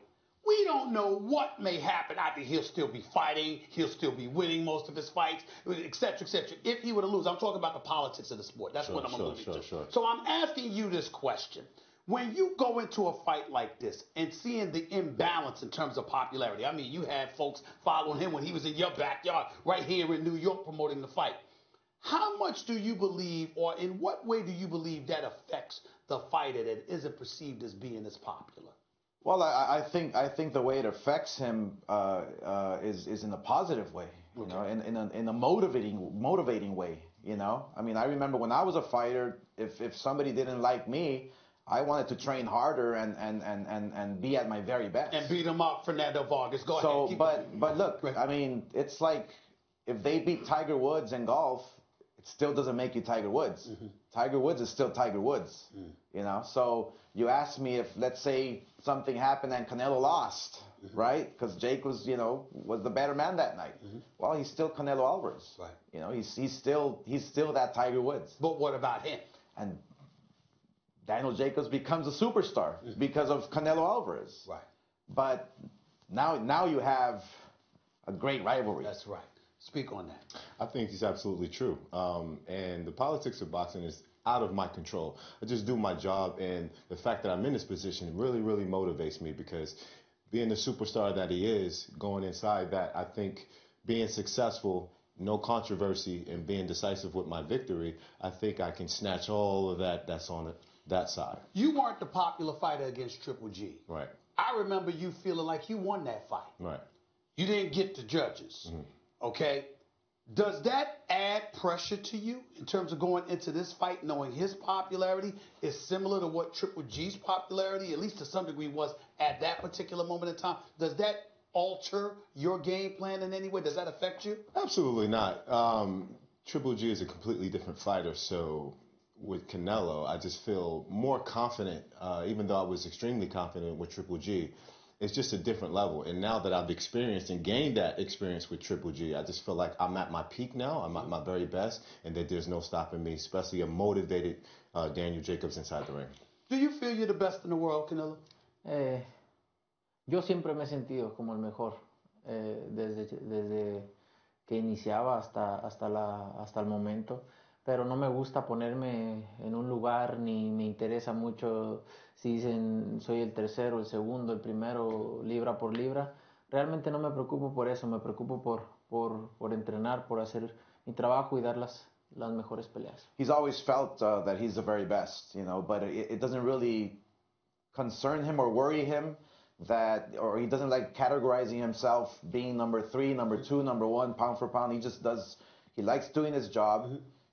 we don't know what may happen. I think he'll still be fighting. He'll still be winning most of his fights, etc., etc. If he were to lose, I'm talking about the politics of the sport. That's what I'm alluding to. Sure. So I'm asking you this question. When you go into a fight like this and seeing the imbalance in terms of popularity, I mean, you had folks following him when he was in your backyard right here in New York promoting the fight. How much do you believe, or in what way do you believe that affects the fighter that isn't perceived as being as popular? Well, I think the way it affects him is in a positive way, you know, in a motivating way, you know. I mean, I remember when I was a fighter, if somebody didn't like me, I wanted to train harder and be at my very best. And beat him up, Fernando Vargas. Go ahead. But look, I mean, it's like if they beat Tiger Woods in golf, it still doesn't make you Tiger Woods. Tiger Woods is still Tiger Woods, you know. So you ask me if, let's say, something happened and Canelo lost, right? Because Jake was, you know, was the better man that night. Well, he's still Canelo Alvarez, right? You know, he's still that Tiger Woods. But what about him? And Daniel Jacobs becomes a superstar because of Canelo Alvarez. Right. But now you have a great rivalry. That's right. Speak on that. I think it's absolutely true. And the politics of boxing is out of my control. I just do my job, and the fact that I'm in this position really, really motivates me because being the superstar that he is, going inside that, I think being successful, no controversy, and being decisive with my victory, I think I can snatch all of that's on that side. You weren't the popular fighter against Triple G. Right. I remember you feeling like you won that fight. Right. You didn't get the judges. Okay? Does that add pressure to you in terms of going into this fight knowing his popularity is similar to what Triple G's popularity, at least to some degree, was at that particular moment in time? Does that alter your game plan in any way? Does that affect you? Absolutely not. Triple G is a completely different fighter, so with Canelo, I just feel more confident, even though I was extremely confident with Triple G. It's just a different level. And now that I've experienced and gained that experience with Triple G, I just feel like I'm at my peak now. I'm at my very best, and that there's no stopping me, especially a motivated Daniel Jacobs inside the ring. Do you feel you're the best in the world, Canelo? Yo siempre me he sentido como el mejor, desde que iniciaba hasta el momento. Pero no me gusta ponerme en un lugar ni me interesa mucho si dicen soy el tercero, el segundo, el primero, libra por libra. Realmente no me preocupo por eso, me preocupo por entrenar, por hacer mi trabajo y dar las mejores peleas. He's always felt that he's the very best, but it doesn't really concern him or worry him or he doesn't like categorizing himself being number 3, number 2, number 1, pound for pound. He likes doing his job.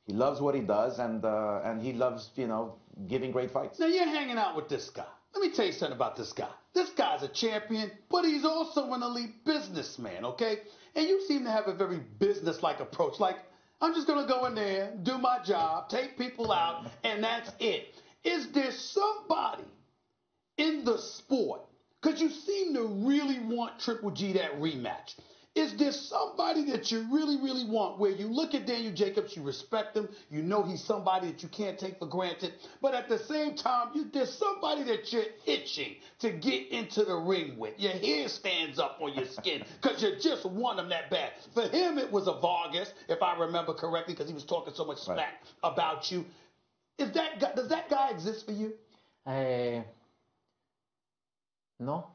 He loves what he does, and he loves, giving great fights. Now, you're hanging out with this guy. Let me tell you something about this guy. This guy's a champion, but he's also an elite businessman, okay? And you seem to have a very business-like approach. Like, I'm just going to go in there, do my job, take people out, and that's it. Is there somebody in the sport, because you seem to really want Triple G that rematch, is there somebody that you really, really want where you look at Daniel Jacobs, you respect him, you know he's somebody that you can't take for granted, but at the same time, there's somebody that you're itching to get into the ring with. Your hair stands up on your skin because you just want him that bad. For him, it was a Vargas, if I remember correctly, because he was talking so much smack about you. Does that guy exist for you? No,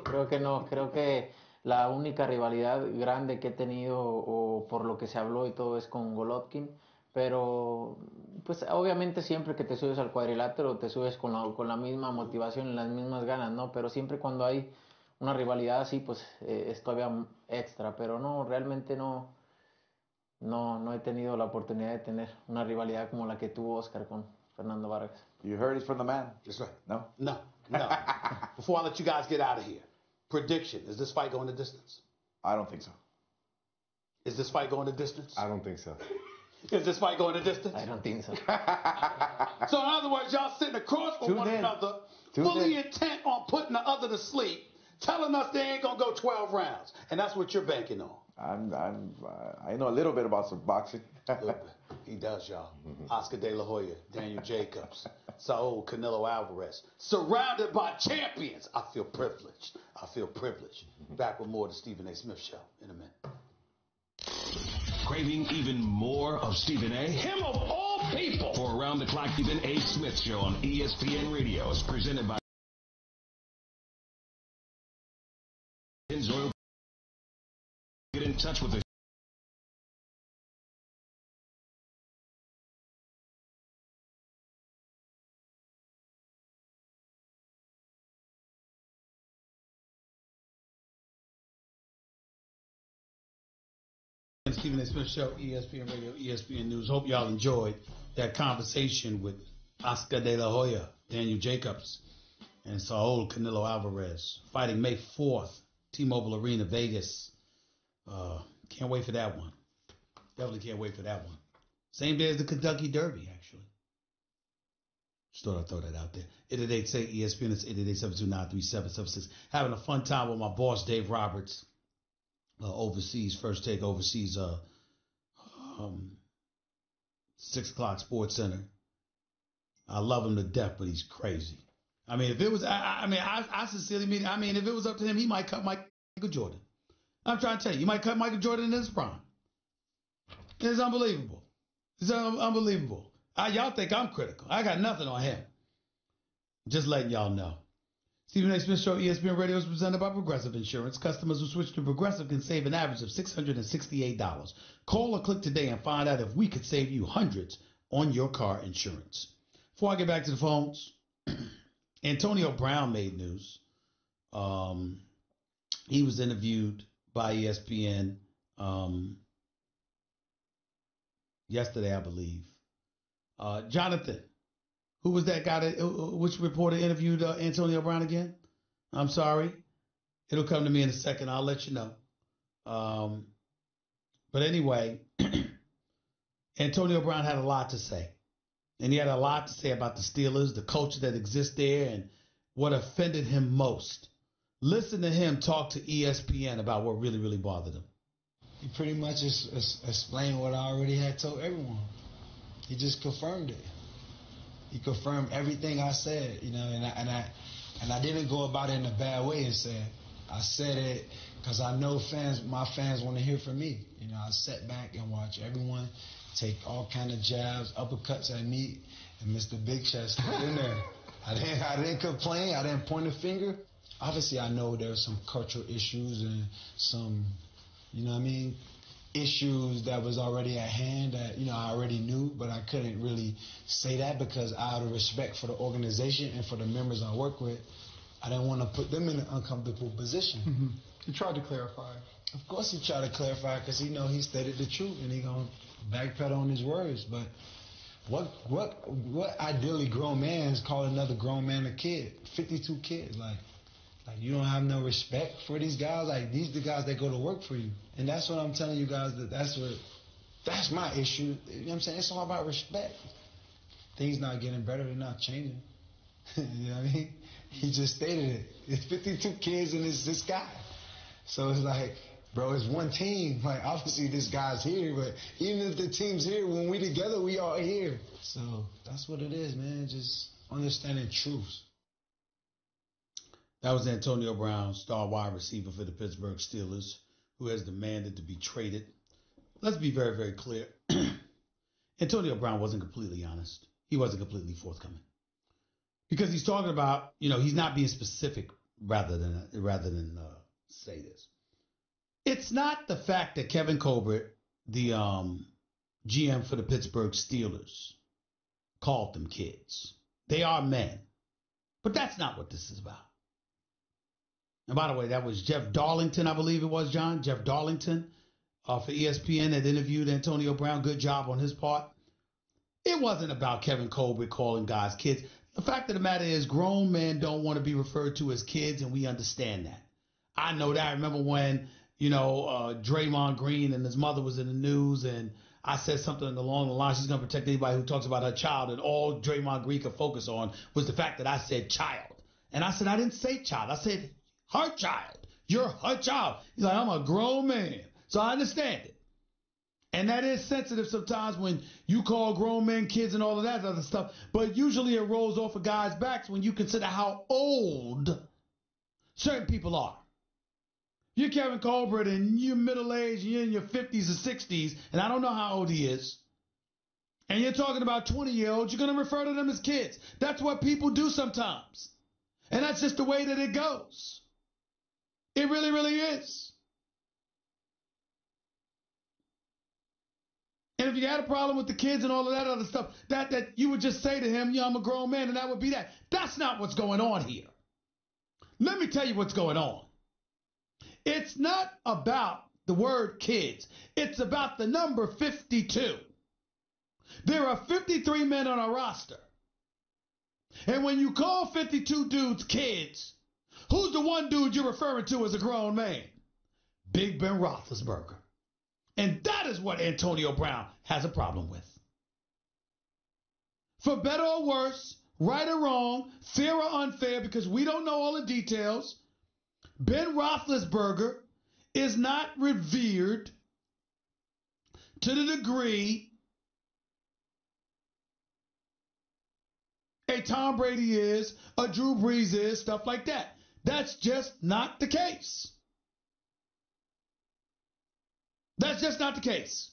creo que no. Creo que la única rivalidad grande que he tenido o por lo que se habló y todo es con Golovkin, pero pues obviamente siempre que te subes al cuadrilátero te subes con la misma motivación y las mismas ganas, ¿no? Pero siempre cuando hay una rivalidad así, pues es todavía extra, pero no, realmente no he tenido la oportunidad de tener una rivalidad como la que tuvo Oscar con Fernando Vargas. You heard it from the man. That's right. No? No. Before I let you guys get out of here, prediction, is this fight going the distance? I don't think so. Is this fight going the distance? I don't think so. Is this fight going the distance? I don't think so. So in other words, y'all sitting across from one another, fully intent on putting the other to sleep, telling us they ain't going to go 12 rounds. And that's what you're banking on. I know a little bit about some boxing. A little bit. He does, y'all. Oscar De La Hoya, Daniel Jacobs, Saul Canelo Alvarez, surrounded by champions. I feel privileged. Back with more of the Stephen A. Smith Show in a minute. Craving even more of Stephen A? Him of all people! For Around the Clock Stephen A. Smith Show on ESPN Radio is presented by Oil. Get in touch with the Stephen A. Smith Show, ESPN Radio, ESPN News. Hope y'all enjoyed that conversation with Oscar De La Hoya, Daniel Jacobs, and Saul Canelo Alvarez, fighting May 4th, T-Mobile Arena, Vegas. Can't wait for that one. Definitely can't wait for that one. Same day as the Kentucky Derby, actually. Just thought I'd throw that out there. 888-SAY-ESPN. It's 888-729-3776. Having a fun time with my boss, Dave Roberts. Overseas, First Take Overseas, 6 o'clock Sports Center. I love him to death, but he's crazy. I mean, if it was, I sincerely mean, if it was up to him, he might cut Michael Jordan. I'm trying to tell you, he might cut Michael Jordan in his prime. It's unbelievable. It's unbelievable. Y'all think I'm critical. I got nothing on him. Just letting y'all know. Stephen A. Smith Show, ESPN Radio, is presented by Progressive Insurance. Customers who switch to Progressive can save an average of $668. Call or click today and find out if we could save you hundreds on your car insurance. Before I get back to the phones, Antonio Brown made news. He was interviewed by ESPN yesterday, I believe. Jonathan, who was that guy which reporter interviewed Antonio Brown again? I'm sorry. It'll come to me in a second. I'll let you know. But anyway, Antonio Brown had a lot to say. And he had a lot to say about the Steelers, the culture that exists there, and what offended him most. Listen to him talk to ESPN about what really, really bothered him. He pretty much explained what I already had told everyone. He just confirmed it. He confirmed everything I said, you know, and I didn't go about it in a bad way and say it. I said it because I know my fans want to hear from me. You know, I sat back and watched everyone take all kind of jabs, uppercuts at me, and Mr. Big Shot stood in there. I didn't complain. I didn't point a finger. Obviously, I know there's some cultural issues and some, you know what I mean, issues that was already at hand that, you know, I already knew, but I couldn't really say that because out of respect for the organization and for the members I work with, I didn't want to put them in an uncomfortable position. Mm-hmm. He tried to clarify. Of course he tried to clarify because he know he stated the truth and he going to backpedal on his words. But what ideally grown man is call another grown man a kid? 52 kids, like you don't have no respect for these guys. Like, these the guys that go to work for you. And that's what I'm telling you guys, that's my issue. You know what I'm saying? It's all about respect. Things not getting better, they're not changing. You know what I mean? He just stated it. It's 52 kids and it's this guy. So it's like, bro, it's one team. Like, obviously this guy's here, but even if the team's here, when we together, we all here. So that's what it is, man. Just understanding truths. That was Antonio Brown, star wide receiver for the Pittsburgh Steelers, who has demanded to be traded. Let's be very, very clear. Antonio Brown wasn't completely honest. He wasn't completely forthcoming. Because he's talking about, you know, he's not being specific rather than say this. It's not the fact that Kevin Colbert, the GM for the Pittsburgh Steelers, called them kids. They are men. But that's not what this is about. And by the way, that was Jeff Darlington, I believe it was, John. Jeff Darlington for ESPN that interviewed Antonio Brown. Good job on his part. It wasn't about Kevin Colbert calling guys kids. The fact of the matter is grown men don't want to be referred to as kids, and we understand that. I know that. I remember when, you know, Draymond Green and his mother was in the news, and I said something along the line, she's going to protect anybody who talks about her child, and all Draymond Green could focus on was the fact that I said child. And I said, I didn't say child. I said her child. You're her child. He's like, I'm a grown man. So I understand it. And that is sensitive sometimes when you call grown men kids and all of that other stuff. But usually it rolls off a guy's backs when you consider how old certain people are. You're Kevin Colbert and you're middle-aged and you're in your 50s or 60s, and I don't know how old he is. And you're talking about 20-year-olds, you're going to refer to them as kids. That's what people do sometimes. And that's just the way that it goes. It really, really is. And if you had a problem with the kids and all of that other stuff, that you would just say to him, yeah, I'm a grown man, and that would be that. That's not what's going on here. Let me tell you what's going on. It's not about the word kids. It's about the number 52. There are 53 men on our roster. And when you call 52 dudes kids, who's the one dude you're referring to as a grown man? Big Ben Roethlisberger. And that is what Antonio Brown has a problem with. For better or worse, right or wrong, fair or unfair, because we don't know all the details, Ben Roethlisberger is not revered to the degree a Tom Brady is, a Drew Brees is, stuff like that. That's just not the case. That's just not the case.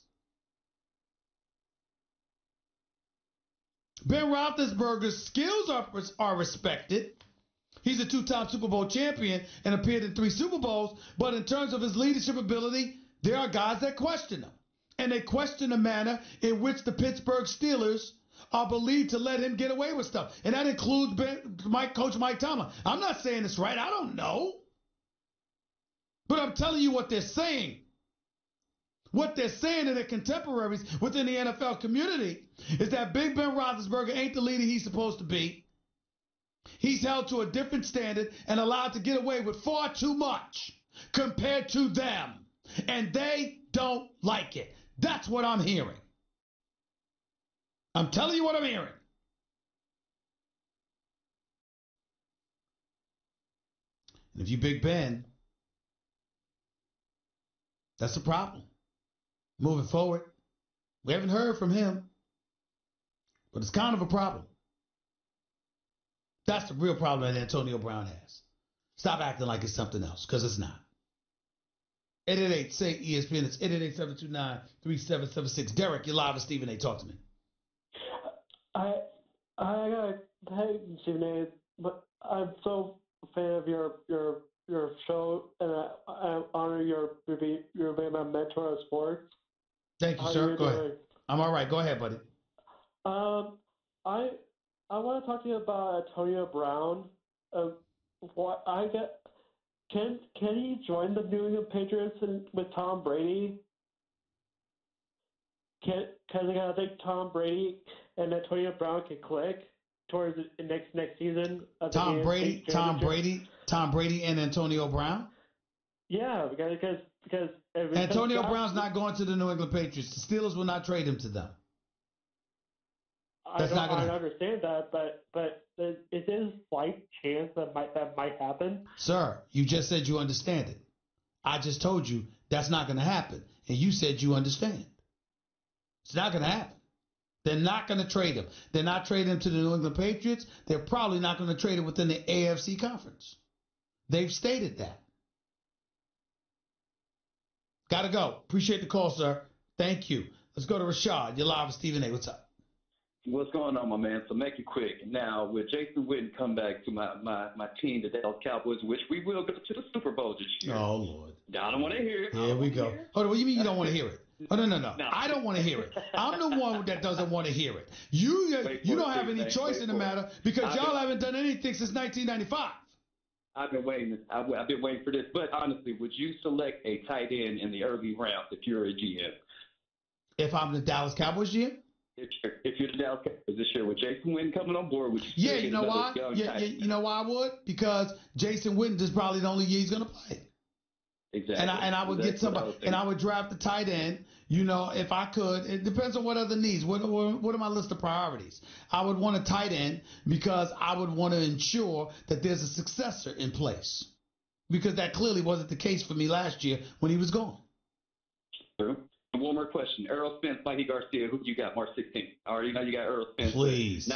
Ben Roethlisberger's skills are respected. He's a two-time Super Bowl champion and appeared in 3 Super Bowls. But in terms of his leadership ability, there are guys that question him. And they question the manner in which the Pittsburgh Steelers are believed to let him get away with stuff. And that includes Coach Mike Tomlin. I'm not saying it's right. I don't know. But I'm telling you what they're saying. What they're saying to their contemporaries within the NFL community is that Big Ben Roethlisberger ain't the leader he's supposed to be. He's held to a different standard and allowed to get away with far too much compared to them. And they don't like it. That's what I'm hearing. I'm telling you what I'm hearing. And if you Big Ben, that's a problem. Moving forward, we haven't heard from him, but it's kind of a problem. That's the real problem that Antonio Brown has. Stop acting like it's something else, because it's not. 888-SAY-ESPN. It's 888-729-3776. Derek, you're live with Stephen A. Talk to me. I got hey Stephen A. But I'm so a fan of your show, and I honor your being my mentor of sports. Thank you, sir. Go ahead. I'm all right. Go ahead, buddy. I want to talk to you about Antonio Brown. What I get. Can he join the New England Patriots with Tom Brady? Because I think Tom Brady and Antonio Brown can click towards the next season of the Tom Brady and Antonio Brown. Yeah, because Antonio Brown's not going to the New England Patriots. The Steelers will not trade him to them. I understand that, but is there a slight chance that might happen? Sir, you just said you understand it. I just told you that's not going to happen, and you said you understand. It's not going to happen. They're not going to trade him. They're not trading him to the New England Patriots. They're probably not going to trade him within the AFC conference. They've stated that. Got to go. Appreciate the call, sir. Thank you. Let's go to Rashad. You're live with Stephen A. What's up? What's going on, my man? So make it quick. Now, with Jason Witten come back to my team, the Dallas Cowboys, which we will go to the Super Bowl this year. Oh, Lord. I don't want to hear it. Here we go. Hold on. What do you mean you don't want to hear it? Oh, no. I don't want to hear it. I'm the one that doesn't want to hear it. You don't have any choice in the matter because y'all haven't done anything since 1995. I've been waiting. I've been waiting for this. But honestly, would you select a tight end in the early rounds if you're a GM? If I'm the Dallas Cowboys GM? If you're the Dallas Cowboys this year with Jason Witten coming on board, would you? Yeah, you know why? You know why I would? Because Jason Witten is probably the only year he's going to play. Exactly. And I would get somebody, and I would draft the tight end. You know, if I could, it depends on what other needs. What are my list of priorities? I would want a tight end because I would want to ensure that there's a successor in place. Because that clearly wasn't the case for me last year when he was gone. True. One more question. Errol Spence, Mikey Garcia, who you got? March 16th. I already know you got Errol Spence. Please.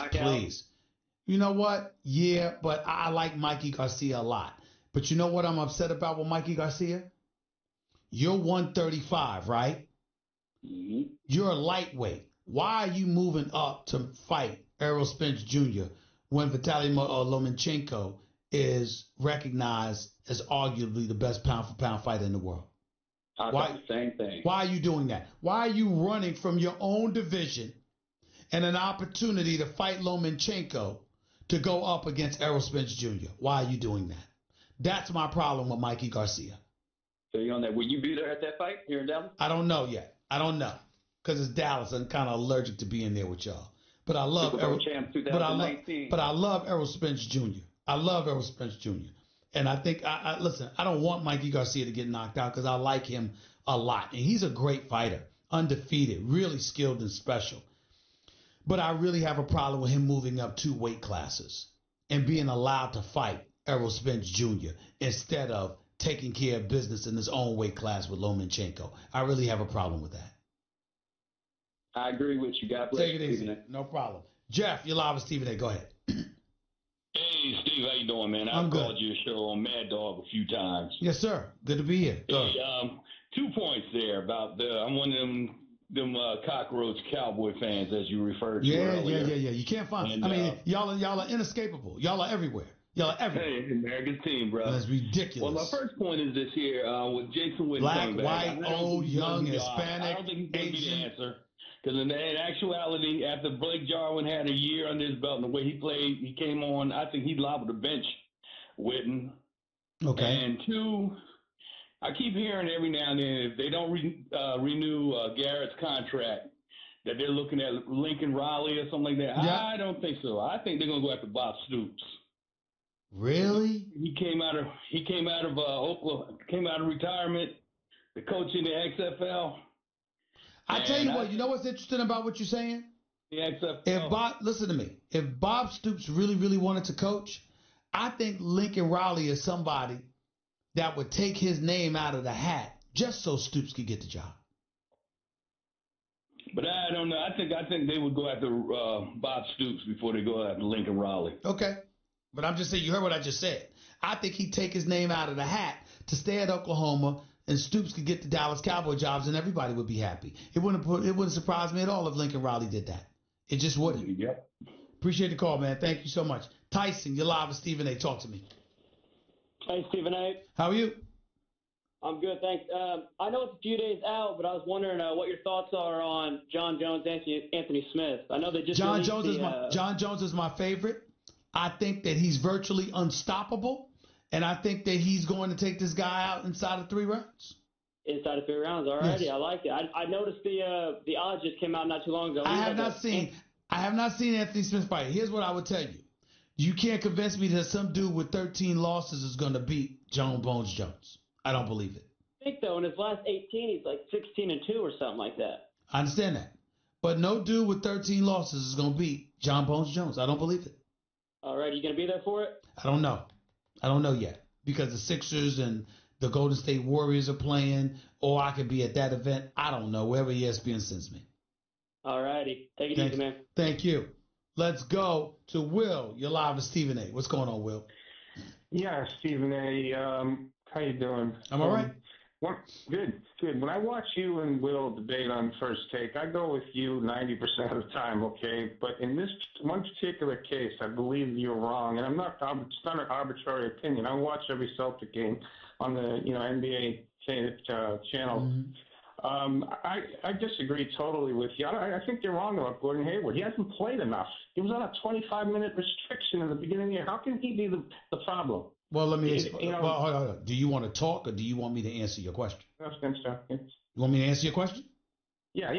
You know what? Yeah, but I like Mikey Garcia a lot. But you know what I'm upset about with Mikey Garcia? You're 135, right? Mm-hmm. You're a lightweight. Why are you moving up to fight Errol Spence Jr. when Vitaly Lomachenko is recognized as arguably the best pound-for-pound fighter in the world? I thought the same thing. Why are you doing that? Why are you running from your own division and an opportunity to fight Lomachenko to go up against Errol Spence Jr.? Why are you doing that? That's my problem with Mikey Garcia. So you on that? Will you be there at that fight here in Dallas? I don't know yet. I don't know because it's Dallas. I'm kind of allergic to being there with y'all. But I love Errol. But I love Errol Spence Jr. I love Errol Spence Jr. And I think, listen, I don't want Mikey Garcia to get knocked out because I like him a lot. And he's a great fighter, undefeated, really skilled and special. But I really have a problem with him moving up 2 weight classes and being allowed to fight Errol Spence Jr. instead of taking care of business in his own weight class with Lomachenko. I really have a problem with that. I agree with you. God bless you. Take it easy. No problem. Jeff, you're live with Stephen A. Go ahead. Hey, Steve, how you doing, man? I'm I've good. called your show on Mad Dog a few times. Yes, sir. Good to be here. Hey, 2 points there about I'm one of them cockroach Cowboy fans, as you referred to earlier. Yeah. You can't find. And, I mean, y'all are inescapable. Y'all are everywhere. Y'all are everywhere. Hey, America's team, bro. That's ridiculous. Well, my first point is this here with Jason Witten Black, coming back. white, old, young, Hispanic, I don't think he's going to be the Asian. answer. Because in actuality, after Blake Jarwin had a year under his belt and the way he played, he came on, I think he's liable to bench Witten. Okay. And 2, I keep hearing every now and then if they don't renew Garrett's contract, that they're looking at Lincoln Riley or something like that. Yeah. I don't think so. I think they're going to go after Bob Stoops. Really? He came out of Oklahoma, came out of retirement, the coach in the XFL. I tell you what, you know what's interesting about what you're saying? The XFL. Listen to me. If Bob Stoops really, really wanted to coach, I think Lincoln Riley is somebody that would take his name out of the hat just so Stoops could get the job. But I don't know. I think they would go after Bob Stoops before they go after Lincoln Riley. Okay. But I'm just saying, you heard what I just said. I think he'd take his name out of the hat to stay at Oklahoma, and Stoops could get the Dallas Cowboy jobs, and everybody would be happy. It wouldn't surprise me at all if Lincoln Riley did that. It just wouldn't. Yep. Appreciate the call, man. Thank you so much. Tyson, you're live with Stephen A. Talk to me. Hey, Stephen A. How are you? I'm good, thanks. I know it's a few days out, but I was wondering what your thoughts are on John Jones, Anthony Smith. I know they just John Jones is my favorite. I think that he's virtually unstoppable, and I think that he's going to take this guy out inside of 3 rounds. Inside of 3 rounds, alrighty. Yes. I like it. I noticed the odds just came out not too long ago. I have not seen Anthony Smith fight. Here's what I would tell you: you can't convince me that some dude with 13 losses is going to beat John Bones Jones. I don't believe it. I think though in his last 18, he's like 16-2 or something like that. I understand that, but no dude with 13 losses is going to beat John Bones Jones. I don't believe it. All right, you going to be there for it? I don't know. I don't know yet because the Sixers and the Golden State Warriors are playing, or I could be at that event. I don't know, wherever ESPN sends me. All righty. Take it easy, man. Thank you. Let's go to Will. You're live with Stephen A. What's going on, Will? Yeah, Stephen A. How you doing? I'm all right. Good. When I watch you and Will debate on First Take, I go with you 90% of the time, okay? But in this one particular case, I believe you're wrong, and it's not an arbitrary opinion. I watch every Celtic game on the NBA channel. Mm-hmm. I disagree totally with you. I think you're wrong about Gordon Hayward. He hasn't played enough. He was on a 25-minute restriction in the beginning of the year. How can he be the problem? Well, let me explain. Hold on. Do you want to talk, or do you want me to answer your question? You want me to answer your question? Yeah.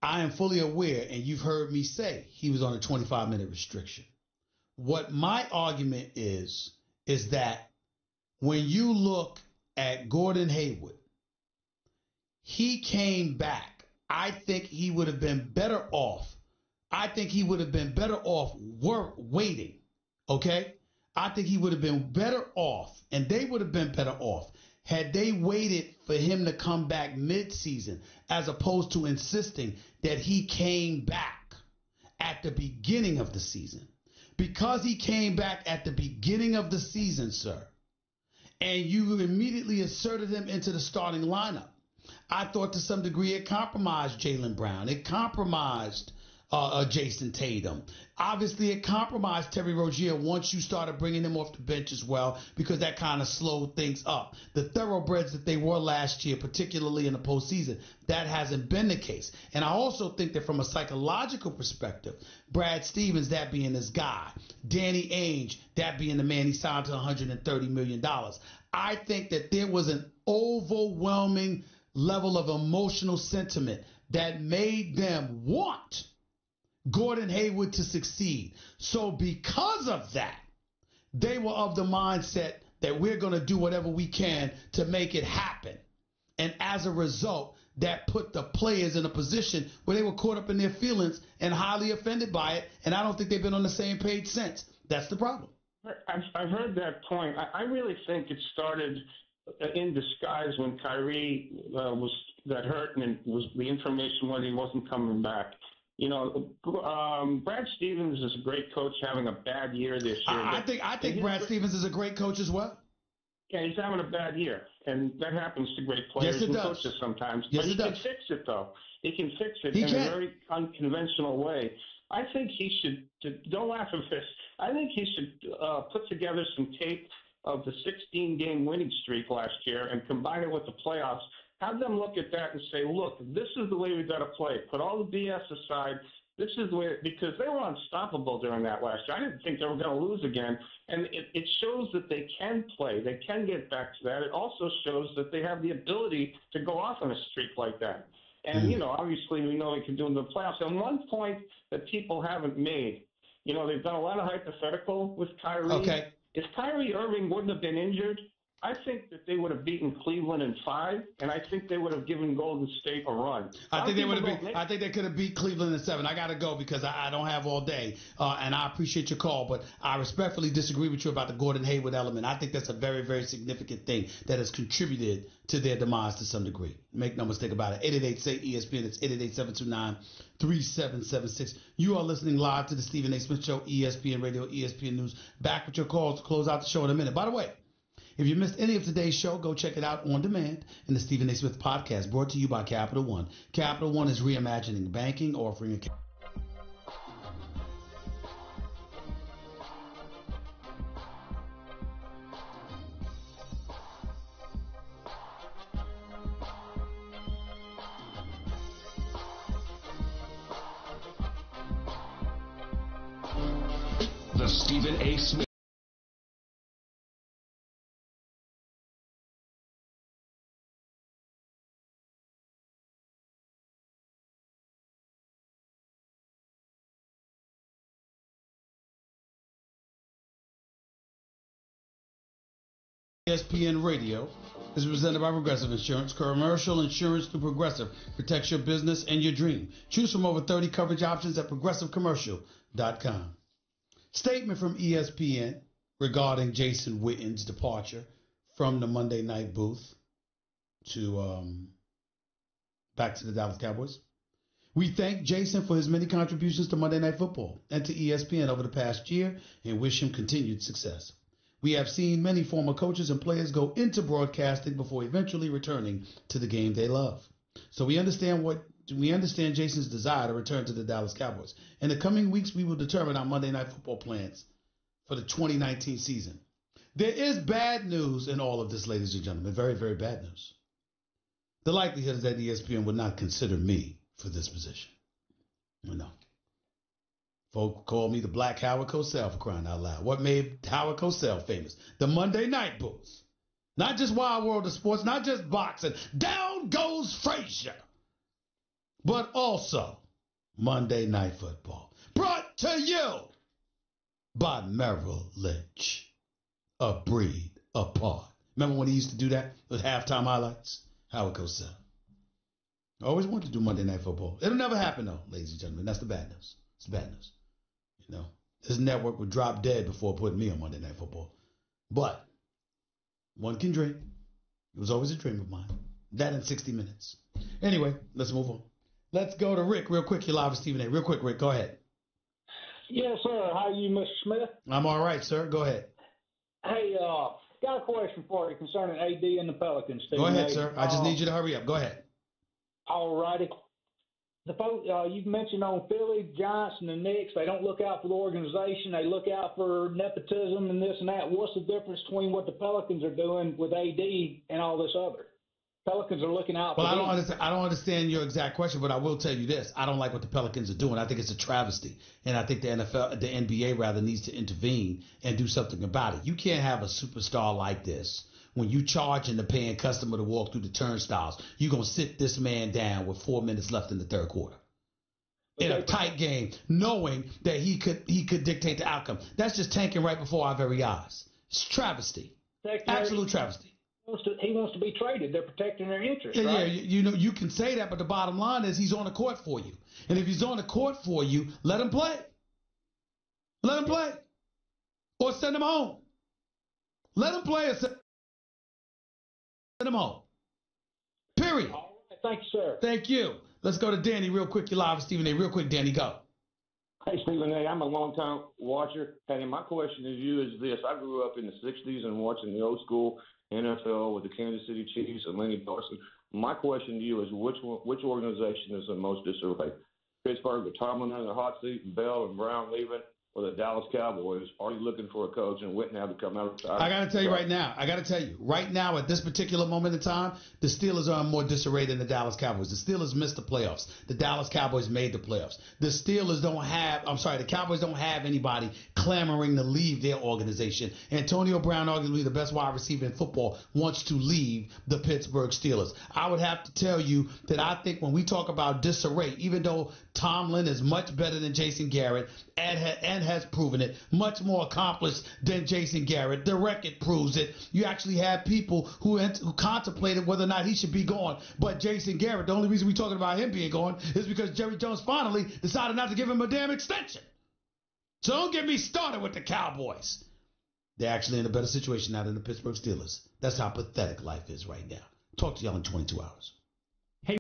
I am fully aware, and you've heard me say he was on a 25-minute restriction. What my argument is that when you look at Gordon Hayward, he came back. I think he would have been better off. Waiting, okay? I think he would have been better off, and they would have been better off had they waited for him to come back mid-season as opposed to insisting that he came back at the beginning of the season. Because he came back at the beginning of the season, sir, and you immediately inserted him into the starting lineup, I thought to some degree it compromised Jaylen Brown. It compromised Jason Tatum. Obviously, it compromised Terry Rozier once you started bringing him off the bench as well, because that kind of slowed things up. The thoroughbreds that they were last year, particularly in the postseason, that hasn't been the case. And I also think that from a psychological perspective, Brad Stevens, that being his guy, Danny Ainge, that being the man he signed to $130 million, I think that there was an overwhelming level of emotional sentiment that made them want Gordon Hayward to succeed. So because of that, they were of the mindset that we're going to do whatever we can to make it happen. And as a result, that put the players in a position where they were caught up in their feelings and highly offended by it. And I don't think they've been on the same page since. That's the problem. I've heard that point. I really think it started in disguise when Kyrie got hurt, and the information was he wasn't coming back. You know, Brad Stevens is a great coach, having a bad year this year. I think Brad Stevens is a great coach as well. Yeah, he's having a bad year, and that happens to great players and coaches sometimes. Yes, but he can fix it, though. He can fix it in a very unconventional way. I think he should. Don't laugh at this. I think he should put together some tape of the 16-game winning streak last year and combine it with the playoffs. Have them look at that and say, look, this is the way we got to play. Put all the BS aside. This is the way, because they were unstoppable during that last year. I didn't think they were going to lose again. And it shows that they can play. They can get back to that. It also shows that they have the ability to go off on a streak like that. And, you know, obviously we know they can do it in the playoffs. And one point that people haven't made, you know, they've done a lot of hypothetical with Kyrie. Okay. If Kyrie Irving wouldn't have been injured, I think that they would have beaten Cleveland in 5, and I think they would have given Golden State a run. I think they could have beat Cleveland in 7. I got to go because I don't have all day, and I appreciate your call, but I respectfully disagree with you about the Gordon Hayward element. I think that's a very, very significant thing that has contributed to their demise to some degree. Make no mistake about it. 888-SAY-ESPN. It's 888-729-3776. You are listening live to the Stephen A. Smith Show, ESPN Radio, ESPN News. Back with your calls to close out the show in a minute. By the way, if you missed any of today's show, go check it out on demand in the Stephen A. Smith podcast, brought to you by Capital One. Capital One is reimagining banking, offering a The Stephen A. Smith. ESPN Radio is presented by Progressive Insurance. Commercial insurance through Progressive protects your business and your dream. Choose from over 30 coverage options at progressivecommercial.com. Statement from ESPN regarding Jason Witten's departure from the Monday night booth to back to the Dallas Cowboys. We thank Jason for his many contributions to Monday Night Football and to ESPN over the past year and wish him continued success. We have seen many former coaches and players go into broadcasting before eventually returning to the game they love. So we understand Jason's desire to return to the Dallas Cowboys. In the coming weeks, we will determine our Monday Night Football plans for the 2019 season. There is bad news in all of this, ladies and gentlemen. Very, very bad news. The likelihood is that ESPN would not consider me for this position. No. Folk call me the Black Howard Cosell, for crying out loud. What made Howard Cosell famous? The Monday Night Booth. Not just Wild World of Sports, not just boxing. Down goes Frazier. But also Monday Night Football. Brought to you by Merrill Lynch. A breed apart. Remember when he used to do that with halftime highlights? Howard Cosell. I always wanted to do Monday Night Football. It'll never happen, though, ladies and gentlemen. That's the bad news. It's the bad news. You know, this network would drop dead before putting me on Monday Night Football. But one can dream. It was always a dream of mine. That in 60 minutes. Anyway, let's move on. Let's go to Rick real quick. You're live with Stephen A. Real quick, Rick. Go ahead. Yes, sir. How are you, Mr. Smith? I'm all right, sir. Go ahead. Hey, got a question for you concerning AD and the Pelicans. Stephen Go ahead, A. sir. I just need you to hurry up. Go ahead. All righty. The folks you've mentioned on Philly, Giants, and the Knicks, they don't look out for the organization. They look out for nepotism and this and that. What's the difference between what the Pelicans are doing with AD and all this other? Pelicans are looking out for I don't understand your exact question, but I will tell you this. I don't like what the Pelicans are doing. I think it's a travesty. And I think the NBA rather needs to intervene and do something about it. You can't have a superstar like this. When you charging the paying customer to walk through the turnstiles, you're going to sit this man down with 4 minutes left in the third quarter. In a tight game, knowing that he could dictate the outcome. That's just tanking right before our very eyes. It's travesty. Absolute travesty. He wants to be traded. They're protecting their interests, right? Yeah, you know, you can say that, but the bottom line is he's on the court for you. And if he's on the court for you, let him play. Let him play. Or send him home. Let him play or send him home. Period. All right. Thank you, sir. Thank you. Let's go to Danny real quick. You're live with Stephen A. Real quick, Danny, go. Hey, Stephen A., I'm a long-time watcher, and my question to you is this. I grew up in the 60s and watching the old school NFL with the Kansas City Chiefs and Lenny Dawson. My question to you is which organization is in most disarray? Pittsburgh with Tomlin in the hot seat and Bell and Brown leaving, or the Dallas Cowboys already looking for a coach and Witten have to come out of retirement? I got to tell you right now, at this particular moment in time, the Steelers are in more disarray than the Dallas Cowboys. The Steelers missed the playoffs. The Dallas Cowboys made the playoffs. The Cowboys don't have anybody clamoring to leave their organization. Antonio Brown, arguably the best wide receiver in football, wants to leave the Pittsburgh Steelers. I would have to tell you that I think when we talk about disarray, even though Tomlin is much better than Jason Garrett and has proven it, much more accomplished than Jason Garrett. The record proves it. You actually have people who contemplated whether or not he should be gone. But Jason Garrett, the only reason we're talking about him being gone is because Jerry Jones finally decided not to give him a damn extension. So don't get me started with the Cowboys. They're actually in a better situation now than the Pittsburgh Steelers. That's how pathetic life is right now. Talk to y'all in 22 hours.